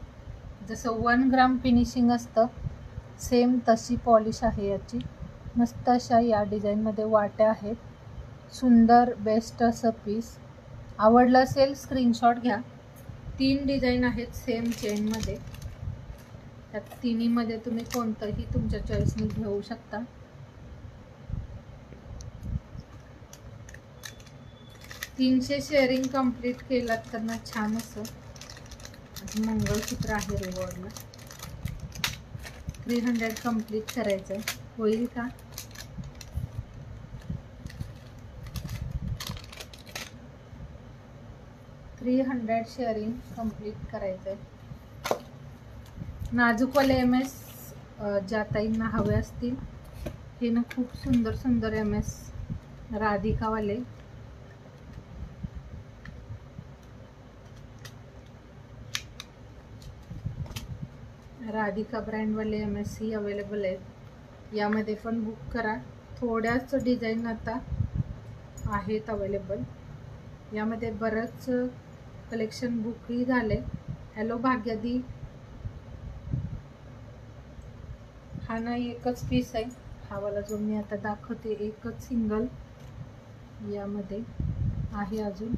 जसं 1 ग्राम फिनिशिंग असतं सेम तशी पॉलिश आहे याची. मस्त अशा या डिझाईनमध्ये वाट्या आहेत. सुंदर बेस्ट असं पीस. आवडलं असेल स्क्रीनशॉट घ्या. 3 डिझाईन आहेत सेम चेनमध्ये, त्यात तिन्हीमध्ये तुम्ही कोणतंही तुमच्या चॉईसने घेऊ शकता. तीनशे शेअरिंग कंप्लीट केलात तर ना छान असं मंगळसूत्र आहे रिवॉर्डला. 300 कंप्लीट करायचं आहे. होईल का? $300 शेअरिंग कंप्लीट करायचं आहे. नाजूकवाले MS ज्या ताईंना हवे असतील, हे ना खूप सुंदर सुंदर MS राधिकावाले. राधिका ब्रँडवाले MS ही अवेलेबल आहेत. यामध्ये पण बुक करा. थोड्याच डिझाईन आता आहेत अवेलेबल. यामध्ये बरंच कलेक्शन बुकही झाले. हॅलो भाग्यदी. हा नाही, एकच पीस आहे हा वाला जो मी आता दाखवते, एकच सिंगल यामध्ये आहे. अजून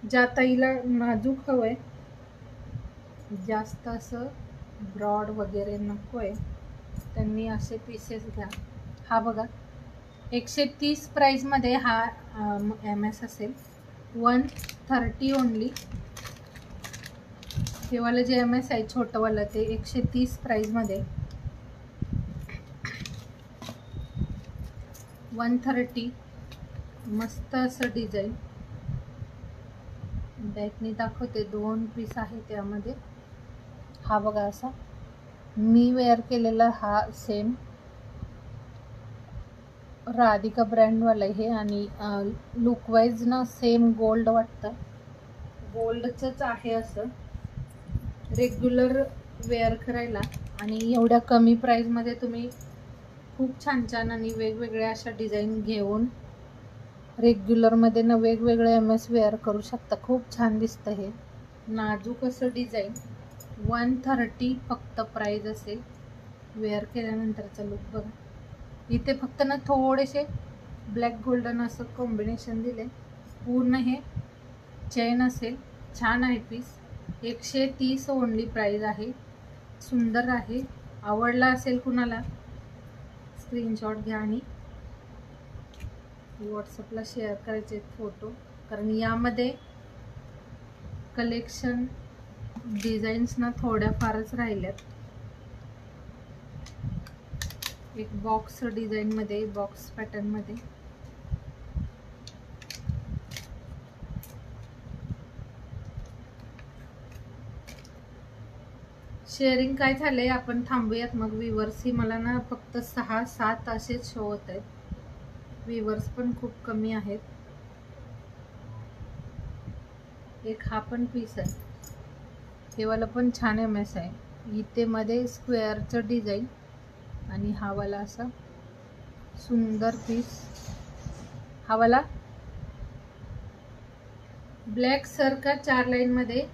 ज्या ताईला नाजूक हवंय, जास्त असं ब्रॉड वगैरे नकोय, त्यांनी असे पीसेस घ्या. हा बघा 130 प्राइस मध्ये हा MS असेल. 130 ओनली. हे वाला जे MS आहे छोटंवालं ते 130 प्राइस मध्ये. 130. मस्त असं डिझाईन. बॅकनी दाखवते, 2 पीस आहे त्यामध्ये. हा बघा असा मी वेअर केलेला हा सेम राधिका ब्रँडवाला आहे, आणि लुकवाईज ना सेम गोल्ड वाटतं, गोल्डचंच आहे. असं रेग्युलर वेअर करायला, आणि एवढ्या कमी प्राईजमध्ये तुम्ही खूप छान छान आणि वेगवेगळ्या अशा डिझाईन घेऊन रेग्युलरमध्ये ना वेगवेगळे MS वेअर करू शकता. खूप छान दिसतं हे नाजूक असं डिझाईन. 130 फक्त प्राईज असेल. वेअर केल्यानंतरचा लुक बघा. इथे फक्त ना थोडेसे ब्लॅक गोल्डन असं कॉम्बिनेशन दिले. पूर्ण हे चेन असेल. छान आहे पीस. 130 ओनली प्राईज आहे. सुंदर आहे. आवडला असेल कुणाला स्क्रीनशॉट घ्या आणि व्हॉट्सअपला शेअर करायचे फोटो, कारण यामध्ये कलेक्शन डिझाईन्स ना थोड्या फारच राहिल्यात. एक बॉक्स डिझाईन मध्ये, बॉक्स पॅटर्न मध्ये. शेअरिंग काय झालंय, आपण थांबूयात मग. व्ह्यूवर्स ही मला ना फक्त 6-7 असेच शो होत आहेत. व्ह्यूवर्स पण खूप कमी आहेत. एक हा पण पीस आहे, हे वाला पण छान MS आहे. इथे मध्ये स्क्वेअरचं डिझाईन, आणि हा वाला असा सुंदर पीस. हा वाला ब्लॅक सारखा 4 लाईन मध्ये,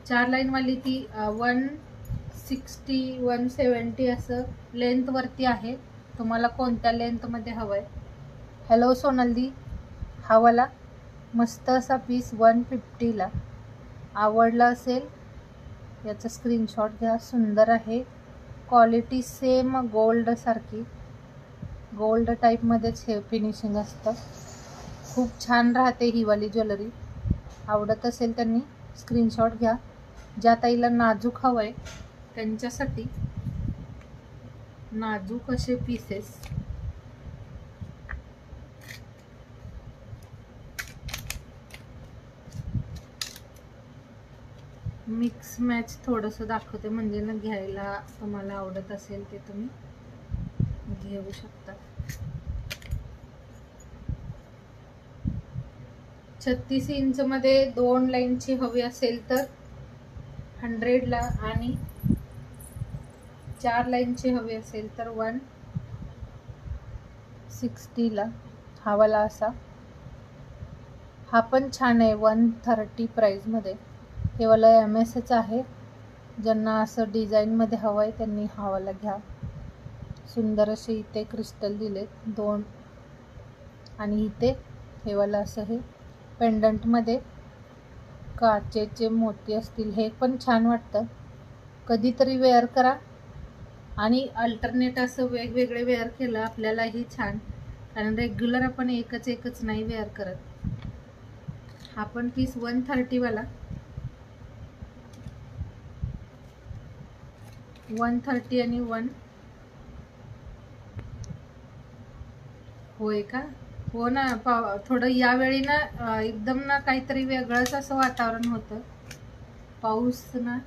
4 लाईन वाली ती 160-170 असं लेंथ वरती आहे. तुम्हाला कोणत्या लेंथ मध्ये हवंय? हॅलो सोनलदी. हा वाला मस्त असा पीस 150ला. आवडला असेल याचा स्क्रीनशॉट घ्या. सुंदर आहे, क्वालिटी सेम गोल्ड सारखी, गोल्ड टाईपमध्येच हे फिनिशिंग असतं. खूप छान राहते ही वाली ज्वेलरी. आवडत असेल त्यांनी स्क्रीनशॉट घ्या. ज्या ताईला नाजूक हवं आहे त्यांच्यासाठी नाजूक असे पीसेस. मिक्स मॅच थोडंसं दाखवते, म्हणजे ना घ्यायला तुम्हाला आवडत असेल ते तुम्ही घेऊ शकता. 36 इंचमध्ये 2 लाईनची हवी असेल तर 100ला आणि 4 लाईनची हवी असेल तर 160ला. हा वाला असा, हा पण छान आहे 130 प्राईजमध्ये. हे वाला MS आहे. ज्यांना असं डिझाईनमध्ये हवं आहे त्यांनी हा वाला घ्या. सुंदर असे इथे क्रिस्टल दिलेत 2 आणि इथे हे वाला असं हे पेंडंटमध्ये काचेचे मोती असतील. हे पण छान वाटतं. कधीतरी वेअर करा आणि अल्टरनेट असं वेगवेगळे वेअर केलं आपल्यालाही छान, कारण रेग्युलर आपण एकच नाही वेअर करत. हा पण पीस 130 वाला, 130 आणि 1. होय का? हो ना. थोडं यावेळी ना एकदम ना काहीतरी वेगळंच असं वातावरण होतं. पाऊस ना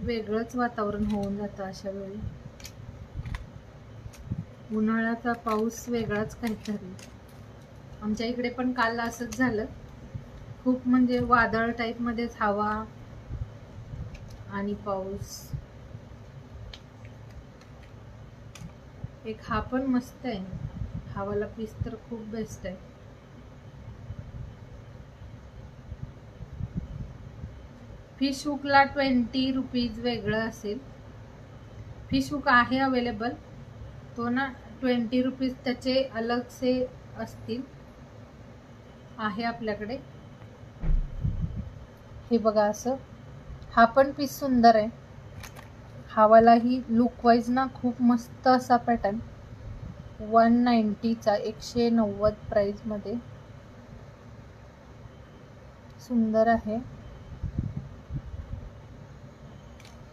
वेगळंच वातावरण होऊन जातं अशा वेळी. उन्हाळ्याचा पाऊस वेगळाच काहीतरी. आमच्या इकडे पण काल असंच झालं. खूप म्हणजे वादळ टाईपमध्येच हवा आणि पाऊस. एक हा पण मस्त आहे. हा वाला पीस तर खूप बेस्ट आहे. फिश हुकला 20 रुपीज वेगळं असेल. फिश हुक आहे अवेलेबल, तो ना 20 रुपीज त्याचे अलगसे असतील. आहे आपल्याकडे. हे बघा असं, हा पण पीस सुंदर आहे. हा वालाही लुक वाईज ना खूप मस्त असा पॅटर्न. 190चा 190 प्राईजमध्ये सुंदर आहे.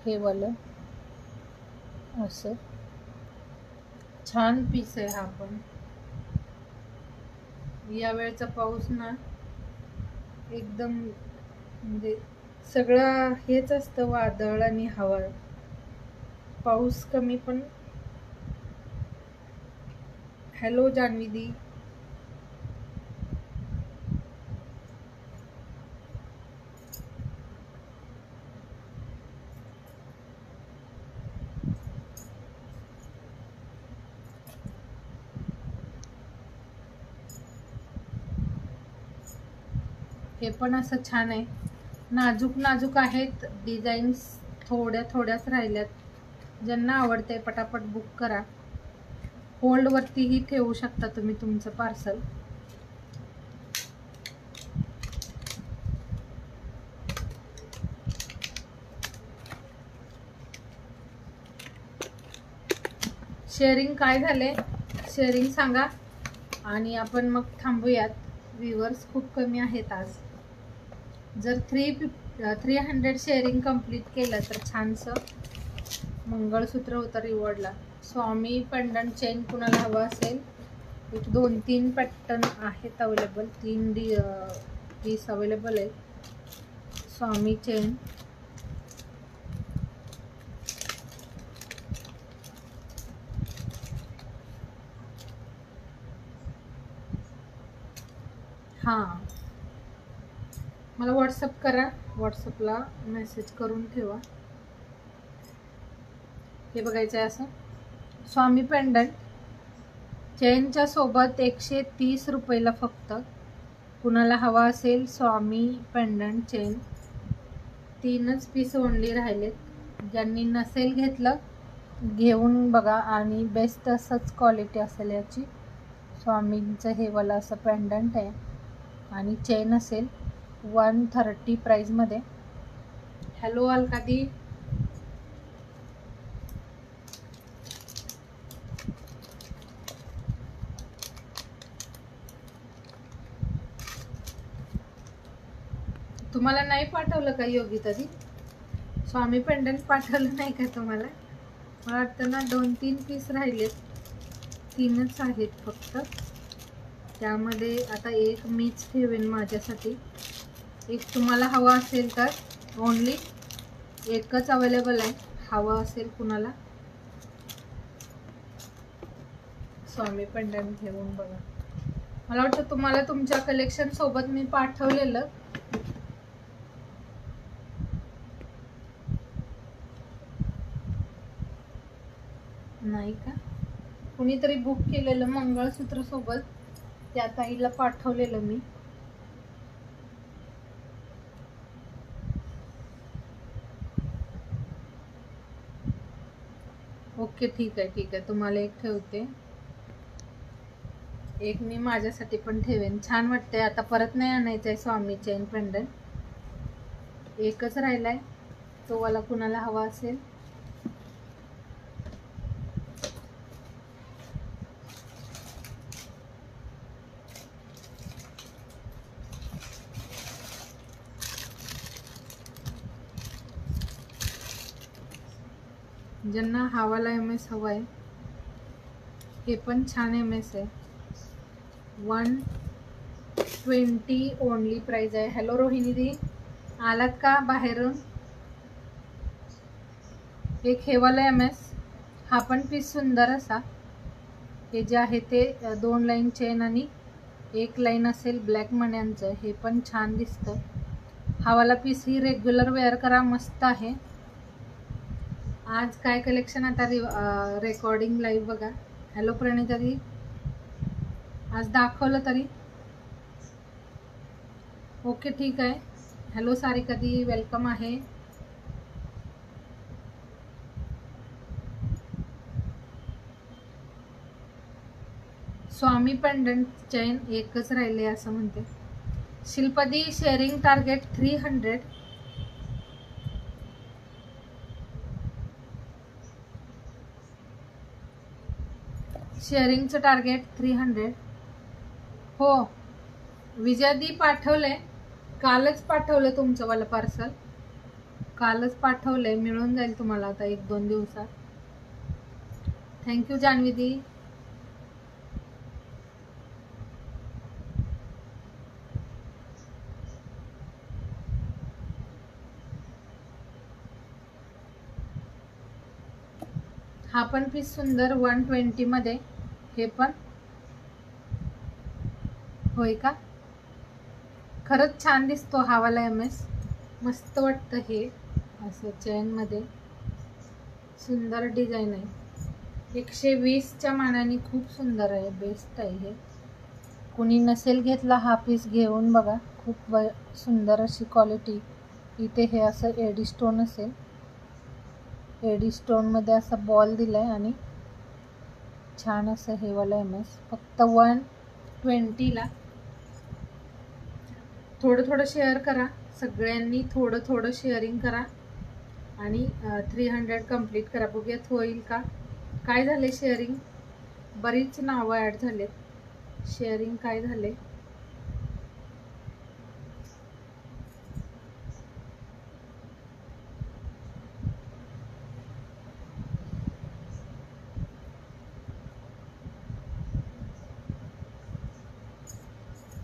हे वालं असं छान पीस आहे हा पण. या वेळचा पाऊस ना एकदम म्हणजे सगळं हेच असतं, वादळ आणि हवा. पाऊस कमी पण. हॅलो जान्हवी. हे पण असं छान आहे. नाजूक नाजूक आहेत डिझाईन्स, थोड्याच राहिल्यात. ज्यांना आवडते पटापट बुक करा. होल्डवरतीही ठेवू शकता तुम्ही तुमचं पार्सल. शेअरिंग काय झाले, शेअरिंग सांगा आणि आपण मग थांबूयात. व्ह्यूअर्स खूप कमी आहेत आज. जर 300 शेअरिंग कंप्लीट केलं तर छानसं मंगळसूत्र होतं रिवॉर्डला. स्वामी पेंडंट चेन कुणाला हवं असेल, एक 2-3 पॅटर्न आहेत अवेलेबल. 3 पीस अवेलेबल आहे स्वामी चेन. हां, मला व्हॉट्सअप करा. व्हॉट्सअपला मेसेज करून ठेवा. हे बघायचं आहे असं स्वामी पेंडंट चेनच्या सोबत 130 रुपयाला फक्त. कुणाला हवा असेल स्वामी पेंडंट चेन, 3च पीस ओनली राहिलेत. ज्यांनी नसेल घेतलं घेऊन बघा, आणि बेस्ट असंच क्वालिटी असेल याची. स्वामींचं हे वाला असं पेंडंट आहे. आणि चेन असेल 130 प्राईजमध्ये. हॅलो अलकादी. तुम्हाला नाही पाठवलं का योगितादी? स्वामी पेंडंट पाठवलं नाही का तुम्हाला? मला वाटतं ना 2-3 पीस राहिलेत, 3च आहेत फक्त. त्यामध्ये आता एक मीच ठेवेन माझ्यासाठी. एक तुम्हाला हवा असेल तर ओनली एकच अवेलेबल आहे. हवा असेल कुणाला स्वामी पेंडंट घेऊन बघा. मला वाटतं तुम्हाला तुमच्या कलेक्शन सोबत मी पाठवलेलं. नाही का? कुणीतरी बुक केलेलं मंगळसूत्र सोबत, त्या ताईला पाठवलेलं मी. ओके ठीक आहे, तुम्हाला एक ठेवते. एक मी माझ्यासाठी पण ठेवेन. छान वाटते. आता परत नाही आणायचं आहे स्वामी चेन पेंडंट. एकच राहिलाय, तो वाला कुणाला हवा असेल. ज्यांना हावाला MS हवा आहे, हे पण छान MS आहे. 120 ओनली प्राइस आहे. हॅलो रोहिणी दी, आलात का बाहेरून? एक हे वाला MS, हा पण पीस सुंदर असा. हे जे आहे ते 2 लाईन चेन आणि 1 लाईन असेल ब्लॅक मण्यांचं. हे पण छान दिसतं. हा वाला पीस ही रेग्युलर वेअर करा, मस्त आहे. आज काय कलेक्शन, आता रेकॉर्डिंग लाईव्ह बघा. हॅलो प्रणिता दी, आज दाखवलं तरी ओके ठीक आहे. हॅलो सारिका दी, वेलकम आहे. स्वामी पेंडंट चेन एकच राहिले असं म्हणते. शिल्पदी शेअरिंग टार्गेट 300. शेअरिंगचं टार्गेट 300. हो विजयादी पाठवलंय, कालच पाठवलं तुमचं वाला पार्सल. कालच पाठवलंय, मिळून जाईल तुम्हाला आता 1-2 दिवसात. थँक्यू जान्हवी दी. हा पण पीस सुंदर 120 मध्ये. हे पण होय का? खरंच छान दिसतो हा वाला MS. मस्त वाटतं हे असं चेन मध्ये. सुंदर डिझाईन आहे. 120च्या मानाने खूप सुंदर आहे, बेस्ट आहे हे. कुणी नसेल घेतला हा पीस घेऊन बघा. खूप सुंदर अशी क्वालिटी. इथे हे असं एडी स्टोन असेल. एडी स्टोन मध्ये असा बॉल दिलाय आणि छान असं हे वाला MS. फक्त 120 ला. थोडं शेअर करा सगळ्यांनी, थोडं शेअरिंग करा आणि 300 कंप्लीट करा. बघूयात होईल का. काय झाले शेअरिंग? बरीच नावं ॲड झालेत. शेअरिंग काय झाले?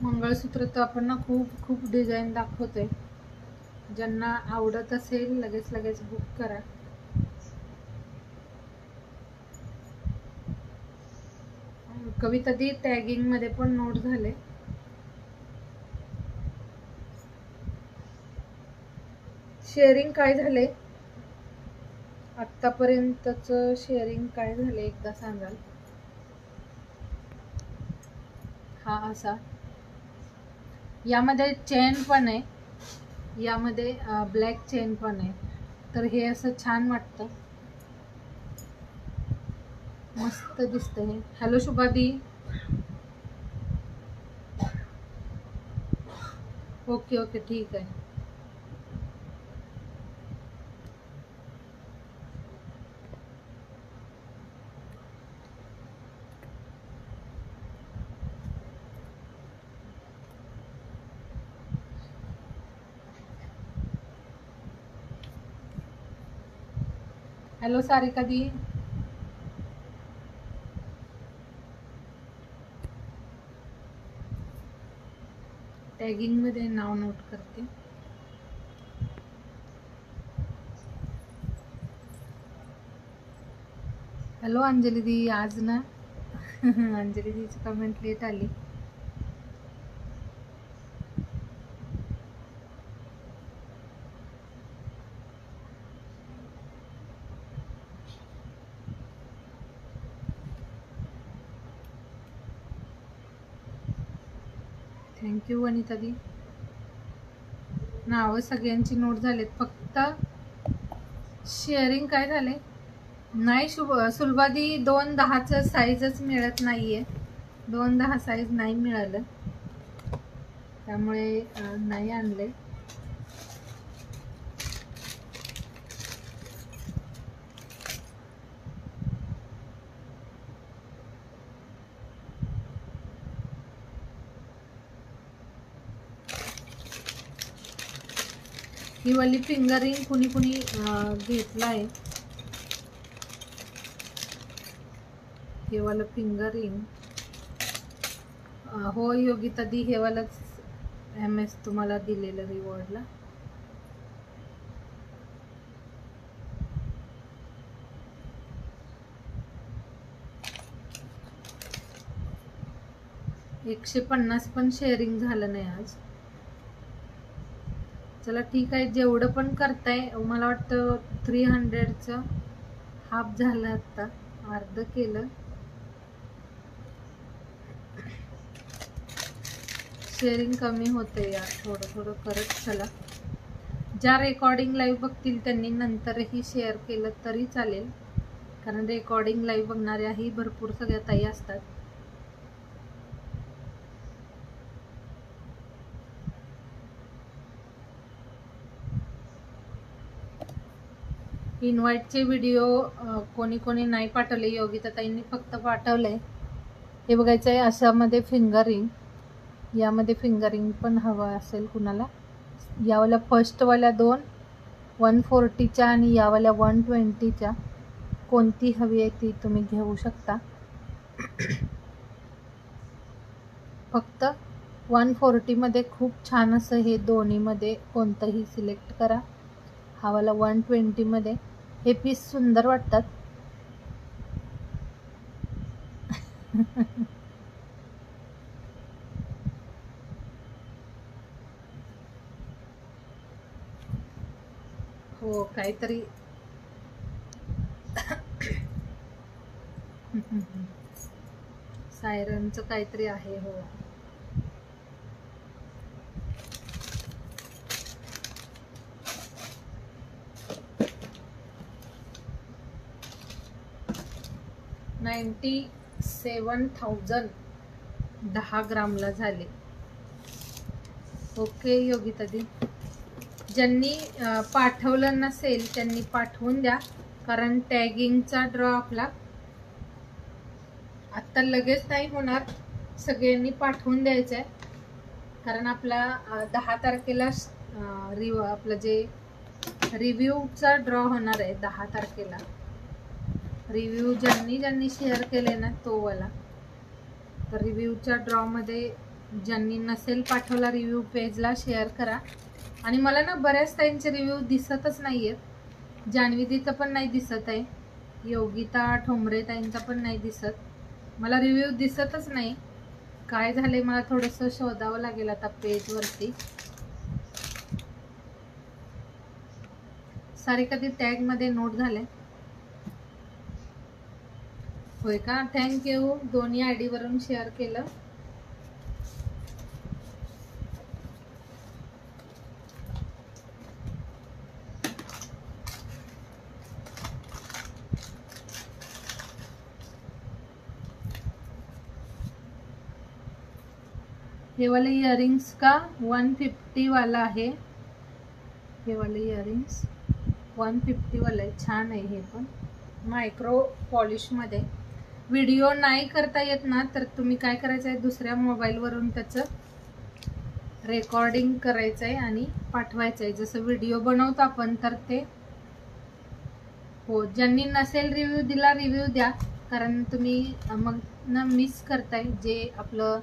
मंगळसूत्र तर आपण ना खूप डिझाईन दाखवतोय. ज्यांना आवडत असेल लगेच बुक करा. कविता दी टॅगिंग मध्ये पण नोट झाले. शेअरिंग काय झाले आतापर्यंतच? शेअरिंग काय झाले एकदा सांगाल? हा असा. यामध्ये चेन पण आहे, यामध्ये ब्लॅक चेन पण आहे. तर हे असं छान वाटतं, मस्त दिसतं हे. हॅलो शुभादी. ओके ओके ठीक आहे. हॅलो सारिका दी. टॅगिंग मध्ये नाव नोट करते. हॅलो अंजली दी. आज ना अंजली दीची कमेंट लेट आली. थँक्यू वनिता दी. नावं सगळ्यांची नोट झालेत, फक्त शेअरिंग काय झाले नाही. सुलभादी 2:10चं साईजच मिळत नाहीये. 2:10 साईज नाही मिळालं, त्यामुळे नाही आणले. ही वाली फिंगरिंग कुणी कुणी घेतला आहे. हे वाला फिंगरिंग हो योगिता दी, हे वालाच MS तुम्हाला दिलेलं रिवॉर्डला. $150 पण शेअरिंग झालं नाही आज. चला ठीक आहे, जेवढं पण करताय. मला वाटतं 300चं हाफ झालं, आता अर्ध केलं. शेअरिंग कमी होते यार, थोडं थोडं करत चला. ज्या रेकॉर्डिंग लाईव्ह बघतील त्यांनी नंतरही शेअर केलं तरी चालेल, कारण रेकॉर्डिंग लाईव्ह बघणाऱ्याही भरपूर सगळ्या ताई असतात. इन्व्हाइटचे व्हिडिओ कोणी कोणी नाही पाठवले. योगिता ताईंनी फक्त पाठवले. हे बघायचं आहे अशामध्ये फिंगरिंग. यामध्ये फिंगरिंग पण हवं असेल कुणाला. यावाल्या फर्स्टवाल्या 2 140च्या आणि यावाल्या 120च्या कोणती हवी आहे ती तुम्ही घेऊ शकता. फक्त 140मध्ये खूप छान असं हे दोन्हीमध्ये कोणतंही सिलेक्ट करा. हा वाला 120मध्ये हे पीस सुंदर वाटतात. हो काहीतरी सायरनचं काहीतरी आहे. हो $97,000 10 ग्रामला झाले. ओके योगिता दी. ज्यांनी पाठवलं नसेल त्यांनी पाठवून द्या, कारण टॅगिंगचा ड्रॉ आपला आत्ता लगेच नाही होणार. सगळ्यांनी पाठवून द्यायचं आहे, कारण आपला 10 तारखेला आपलं जे रिव्ह्यूचा ड्रॉ होणार आहे 10 तारखेला. रिव्ह्यू ज्यांनी शेअर केले ना तो वाला. तर रिव्ह्यूच्या ड्रॉमध्ये ज्यांनी नसेल पाठवला रिव्ह्यू पेजला शेअर करा. आणि मला ना बऱ्याच ताईंचे रिव्ह्यू दिसतच नाही आहेत. जान्हवीदीचं पण नाही दिसत आहे, योगिता ठोंबरे ताईंचा पण नाही दिसत. मला रिव्ह्यू दिसतच नाही. काय झाले मला थोडंसं शोधावं लागेल आता पेजवरती. सारिका दी टॅगमध्ये नोट झाले. होय का, थँक्यू. दोन्ही ID वरून शेअर केलं. हे वाले इयरिंग्स का 150 वाला आहे. हे वाले इयरिंग्स 150 वाला आहे. छान आहे हे पण, मायक्रो पॉलिश मध्ये. व्हिडिओ नाही करता येत ना तर तुम्ही काय करायचं आहे, दुसऱ्या मोबाईलवरून त्याचं रेकॉर्डिंग करायचं आहे आणि पाठवायचं आहे. जसं व्हिडिओ बनवतो आपण तर ते हो. ज्यांनी नसेल रिव्ह्यू दिला, रिव्ह्यू द्या, कारण तुम्ही मग ना मिस करताय. जे आपलं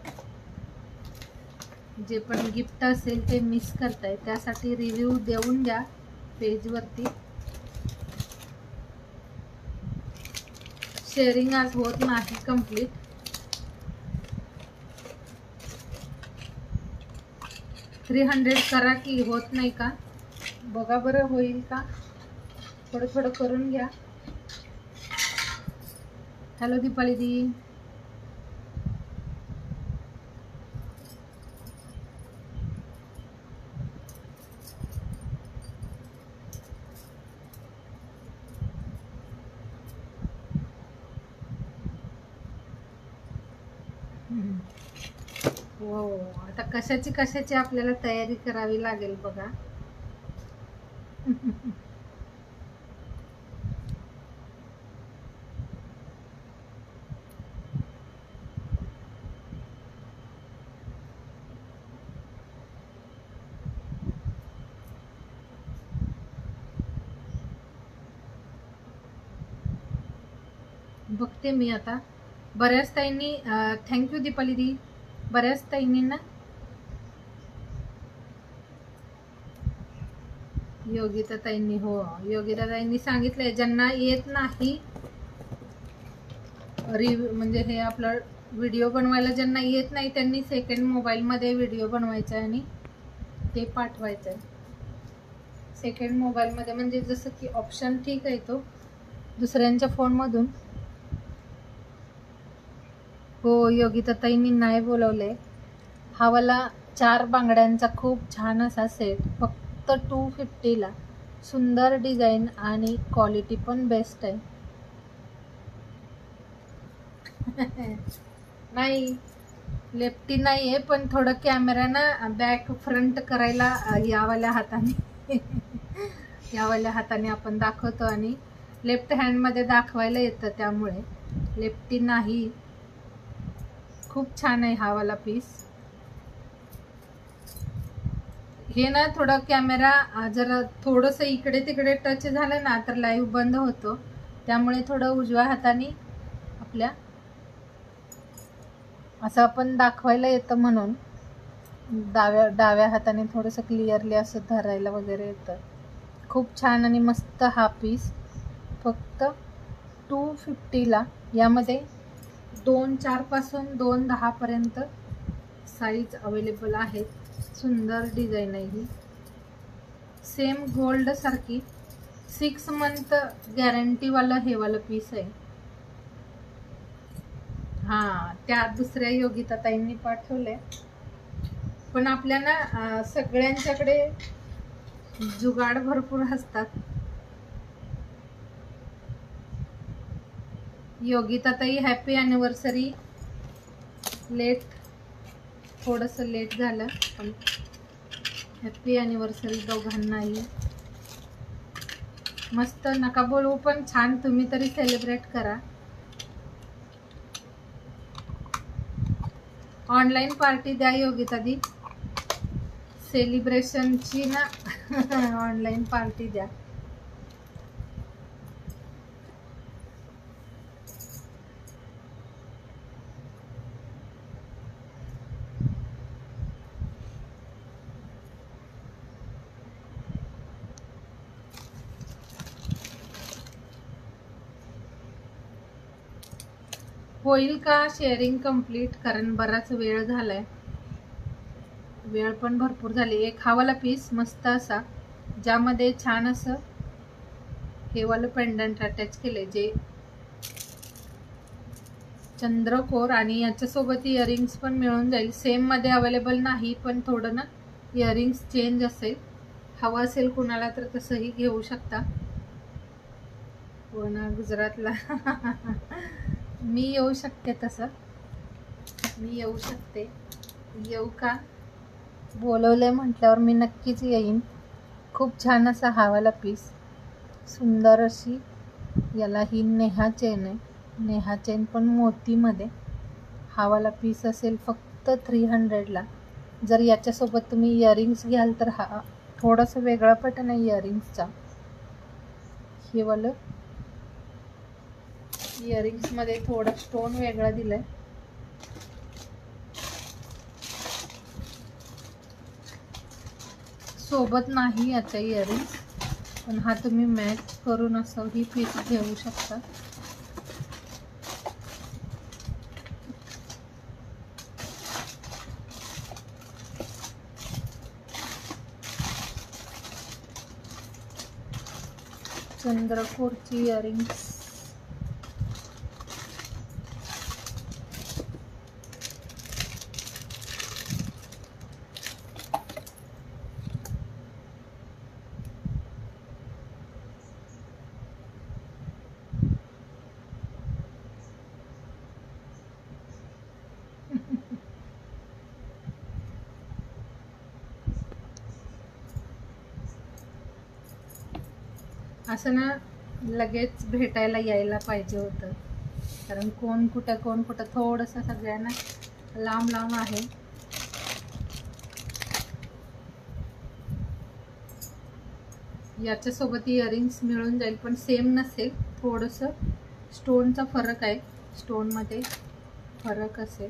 जे पण गिफ्ट असेल ते मिस करताय. त्यासाठी रिव्ह्यू देऊन द्या पेजवरती. शेअरिंग आज होत नाही कंप्लीट. $300 करा की होत नाही का बघा बरं, होईल का? थोडं थोडं करून घ्या. हॅलो दीपाली दी. हो, आता कशाची आपल्याला तयारी करावी लागेल बघा. बघते मी आता. बऱ्याच ताईंनी थँक्यू दीपाली दी. बऱ्याच ताईंनी ना योगिता ताईंनी, हो योगिता ताईंनी सांगितलंय ज्यांना येत नाही म्हणजे हे आपलं व्हिडिओ बनवायला ज्यांना येत नाही त्यांनी सेकंड मोबाईल मध्ये व्हिडिओ बनवायचा आणि ते पाठवायचं आहे. सेकंड मोबाईल मध्ये म्हणजे जसं की ऑप्शन ठीक आहे तो दुसऱ्यांच्या फोन मधून. हो योगिता ताईंनी नाही बोलवलंय. हा वाला 4 बांगड्यांचा खूप छान असा सेट फक्त 250 ला. सुंदर डिझाईन आणि क्वालिटी पण बेस्ट आहे. नाही लेफ्टी नाही आहे, पण थोडं कॅमेरा ना बॅक फ्रंट करायला यावाल्या हाताने आपण दाखवतो आणि लेफ्ट हँड मध्ये दाखवायला येतं, त्यामुळे लेफ्टी नाही. खूप छान आहे हा वाला पीस. हे ना थोडं कॅमेरा जर थोडस इकडे तिकडे टच झालं ना तर लाईव्ह बंद होतो, त्यामुळे थोडं उजव्या हाताने आपल्या असं आपण दाखवायला येतं, म्हणून डाव्या हाताने थोडंसं क्लिअरली असं धरायला वगैरे येतं. खूप छान आणि मस्त हा पीस फक्त 250 ला. यामध्ये 2.4 पासून 2.10 पर्यंत साईज अवेलेबल आहेत. सुंदर डिझाईन आहे ही. सेम गोल्ड सारखी 6 मंथ गॅरंटी वाला हे वाला पीस आहे. हा त्या दुसऱ्या योगिता ताईंनी पाठवलंय, पण आपल्याला सगळ्यांच्याकडे जुगाड भरपूर असतात. योगिता ताई हॅपी ॲनिव्हर्सरी. लेट, थोडस लेट झालं पण हॅपी ॲनिव्हर्सरी दोघांनाही. मस्त, नका बोलू पण छान तुम्ही तरी सेलिब्रेट करा. ऑनलाईन पार्टी द्या योगिता दी, सेलिब्रेशनची ना ऑनलाईन पार्टी द्या. होईल का शेअरिंग कंप्लीट, कारण बराच वेळ झालाय, वेळ पण भरपूर झाली. एक हा वाला पीस मस्त असा ज्यामध्ये छान असं हे वाला पेंडंट अटॅच केले, जे चंद्रकोर, आणि याच्यासोबत इयरिंग्स पण मिळून जाईल. सेम मध्ये अवेलेबल नाही, पण थोडं ना इयरिंग्स चेंज असेल. हवं असेल कुणाला तर तसंही घेऊ शकता. हो ना, गुजरातला मी येऊ शकते, तसं मी येऊ शकते. येऊ का? बोलवलंय म्हटल्यावर मी नक्कीच येईन. खूप छान असा हा वाला पीस, सुंदर अशी. याला ही नेहा चेन आहे. नेहा चेन पण मोतीमध्ये. हा वाला पीस असेल फक्त 300ला. जर याच्यासोबत तुम्ही इयरिंग्स घ्याल तर हा थोडासा वेगळा पॅटर्न आहे इयरिंग्सचा. हे वालं इयरिंग्समध्ये थोडा स्टोन वेगळा दिलाय. सोबत नाही याच्या इयरिंग्स, पण हा तुम्ही मॅच करून असं ही पीस घेऊ शकता. चंद्रकोरची इयरिंग्स. असं ना लगेच भेटायला यायला पाहिजे होतं, कारण कोण कुठं थोडंसं सगळ्यांना लांब लांब आहे. याच्यासोबत इयरिंग्स मिळून जाईल, पण सेम नसेल. थोडंसं स्टोनचा फरक आहे, स्टोनमध्ये फरक असेल.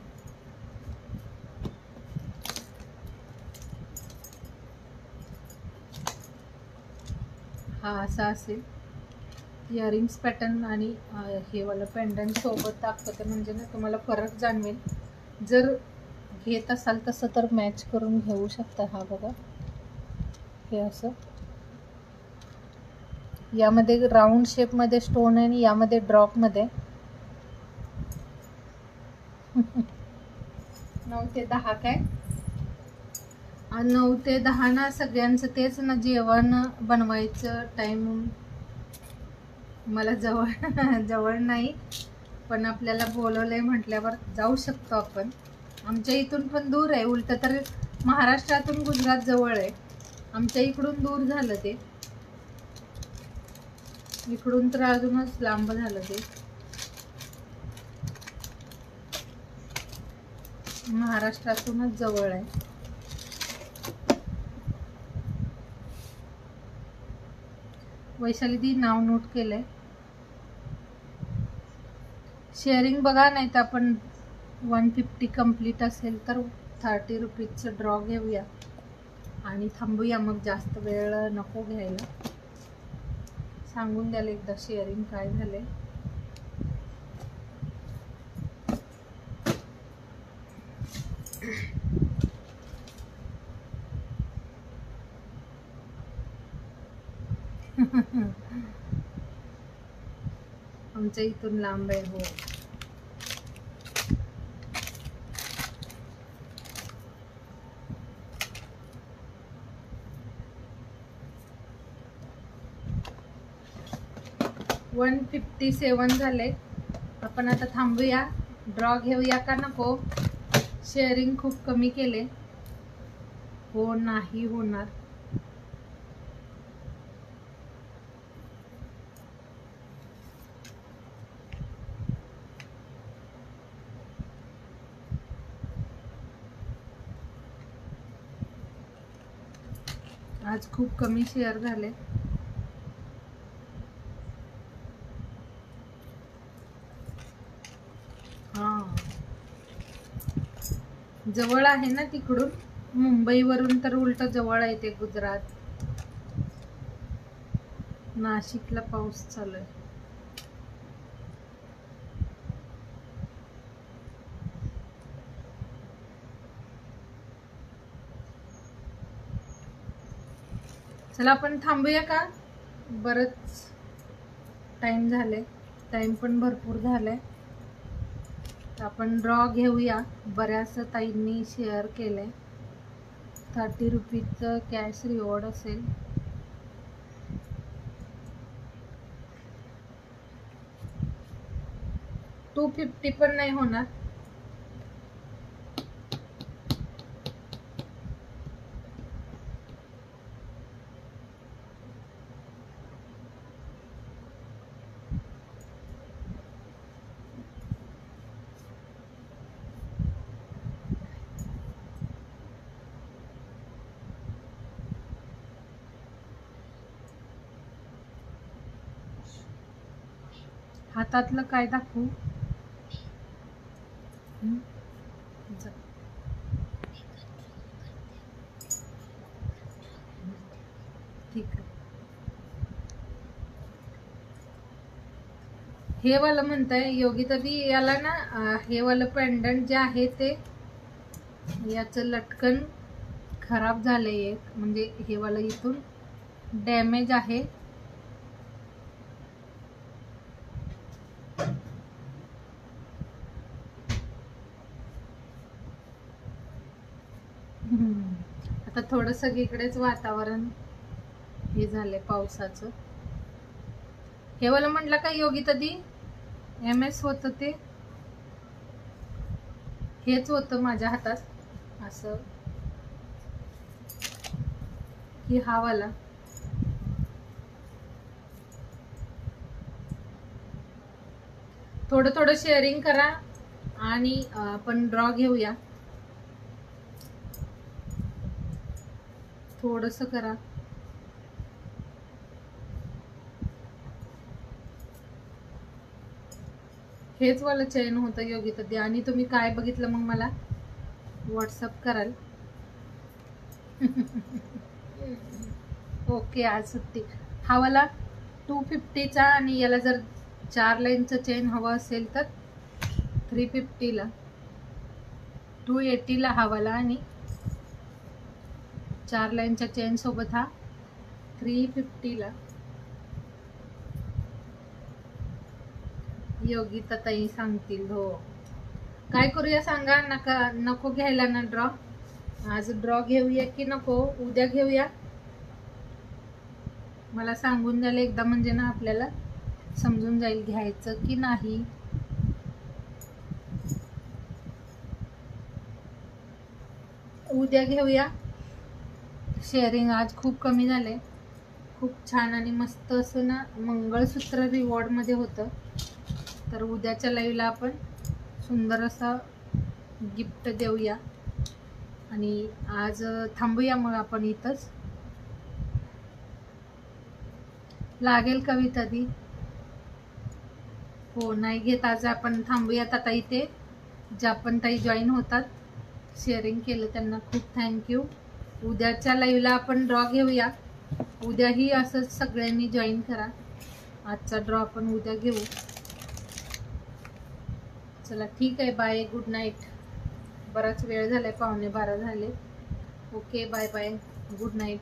हा असा असेल इयरिंग्स पॅटर्न आणि हे वाला पेंडंट सोबत दाखवते, म्हणजे ना तुम्हाला फरक जाणवेल. जर घेत असाल तसं तर मॅच करून घेऊ शकता. हा बघा, हे असं यामध्ये राऊंड शेपमध्ये स्टोन आहे आणि यामध्ये ड्रॉपमध्ये. 9 ते 10 काय? 9 ते 10 ना, सगळ्यांचं तेच ना, जेवण बनवायचं टाइम. मला जवळ नाही, पण आपल्याला बोलवलंय म्हटल्यावर जाऊ शकतो आपण. आमच्या इथून पण दूर आहे, उलट तर महाराष्ट्रातून गुजरात जवळ आहे. आमच्या इकडून दूर झालं ते, इकडून तर अजूनच लांब झालं ते. महाराष्ट्रातूनच जवळ आहे. वैशाली दी नाव नोट केलंय. शेअरिंग बघा, नाही तर आपण 150 कंप्लीट असेल तर 30 रुपीजचं ड्रॉ घेऊया आणि थांबूया. मग जास्त वेळ नको घ्यायला. सांगून द्याल एकदा शेअरिंग काय झाले. आमच्या इथून लांब आहे. हो, $157 झाले. आपण आता थांबूया. ड्रॉ घेऊया का नको? शेअरिंग खूप कमी केले. हो, नाही होणार. आज खूप कमी शेअर झाले. हा, जवळ आहे ना तिकडून, मुंबईवरून तर उलट जवळ आहे ते. गुजरात, नाशिकला पाऊस चालू आहे. चला आपण थांबूया का? बरंच टाइम झाले, टाइम पण भरपूर झालाय. आपण ड्रॉ घेऊया. बऱ्याच ताईंनी शेअर केलंय. 30 रुपीजचं कॅश रिवॉर्ड असेल. $250 पण नाही होणार. हातातलं काय दाखवू? जा. ठीक आहे. हे वाला म्हणताय योगिता दी, याला ना हे वाला पेंडंट जे आहे ते याचं लटकन खराब झालंय एक, म्हणजे हे वाला इथून डॅमेज आहे. आता थोडं सगळीकडेच वातावरण हे झालंय पावसाचं. हे वाला म्हटलं का योगिता दी? MS होतं ते, हेच होतं माझ्या हातात असं की हा वाला. थोडं थोडं शेअरिंग करा आणि आपण ड्रॉ घेऊया. थोडस करा. हेच वाला चैन होतं योगिता दी, आणि तुम्ही काय बघितलं मग मला व्हॉट्सअप कराल. ओके, आज सुट्टी. हा वाला 250चा, आणि याला जर 4 लाईनचं चेन हवं असेल तर 350ला, 280ला हा वाला, आणि 4 लाईनच्या चेन सोबत हा 350ला. योगिता ताई सांगतील. हो, काय करूया सांगा. नको घ्यायला ना ड्रॉ? आज ड्रॉ घेऊया की नको? उद्या घेऊया. मला सांगून द्याल एकदा, म्हणजे ना आपल्याला समजून जाईल घ्यायचं की नाही. उद्या घेऊया. शेअरिंग आज खूप कमी झाले. खूप छान आणि मस्त असं ना मंगळसूत्र रिवॉर्ड मध्ये होतं. तर उद्याच्या लाईव्हला आपण सुंदर असं गिफ्ट देऊया. आणि आज थांबूया मग आपण इथंच. लागेल कविता दी? हो, नाही घेत आज. आपण थांबूयात आता इथे. ज्या पण ताई जॉईन होतात, शेअरिंग केलं त्यांना खूप थँक्यू. उद्याच्या लाईव्हला आपण ड्रॉ घेऊया. उद्याही असंच सगळ्यांनी जॉईन करा. आजचा ड्रॉ आपण उद्या घेऊ. चला ठीक आहे, बाय, गुड नाईट. बराच वेळ झालाय, 11:15 झाले. Okay, bye bye, good night.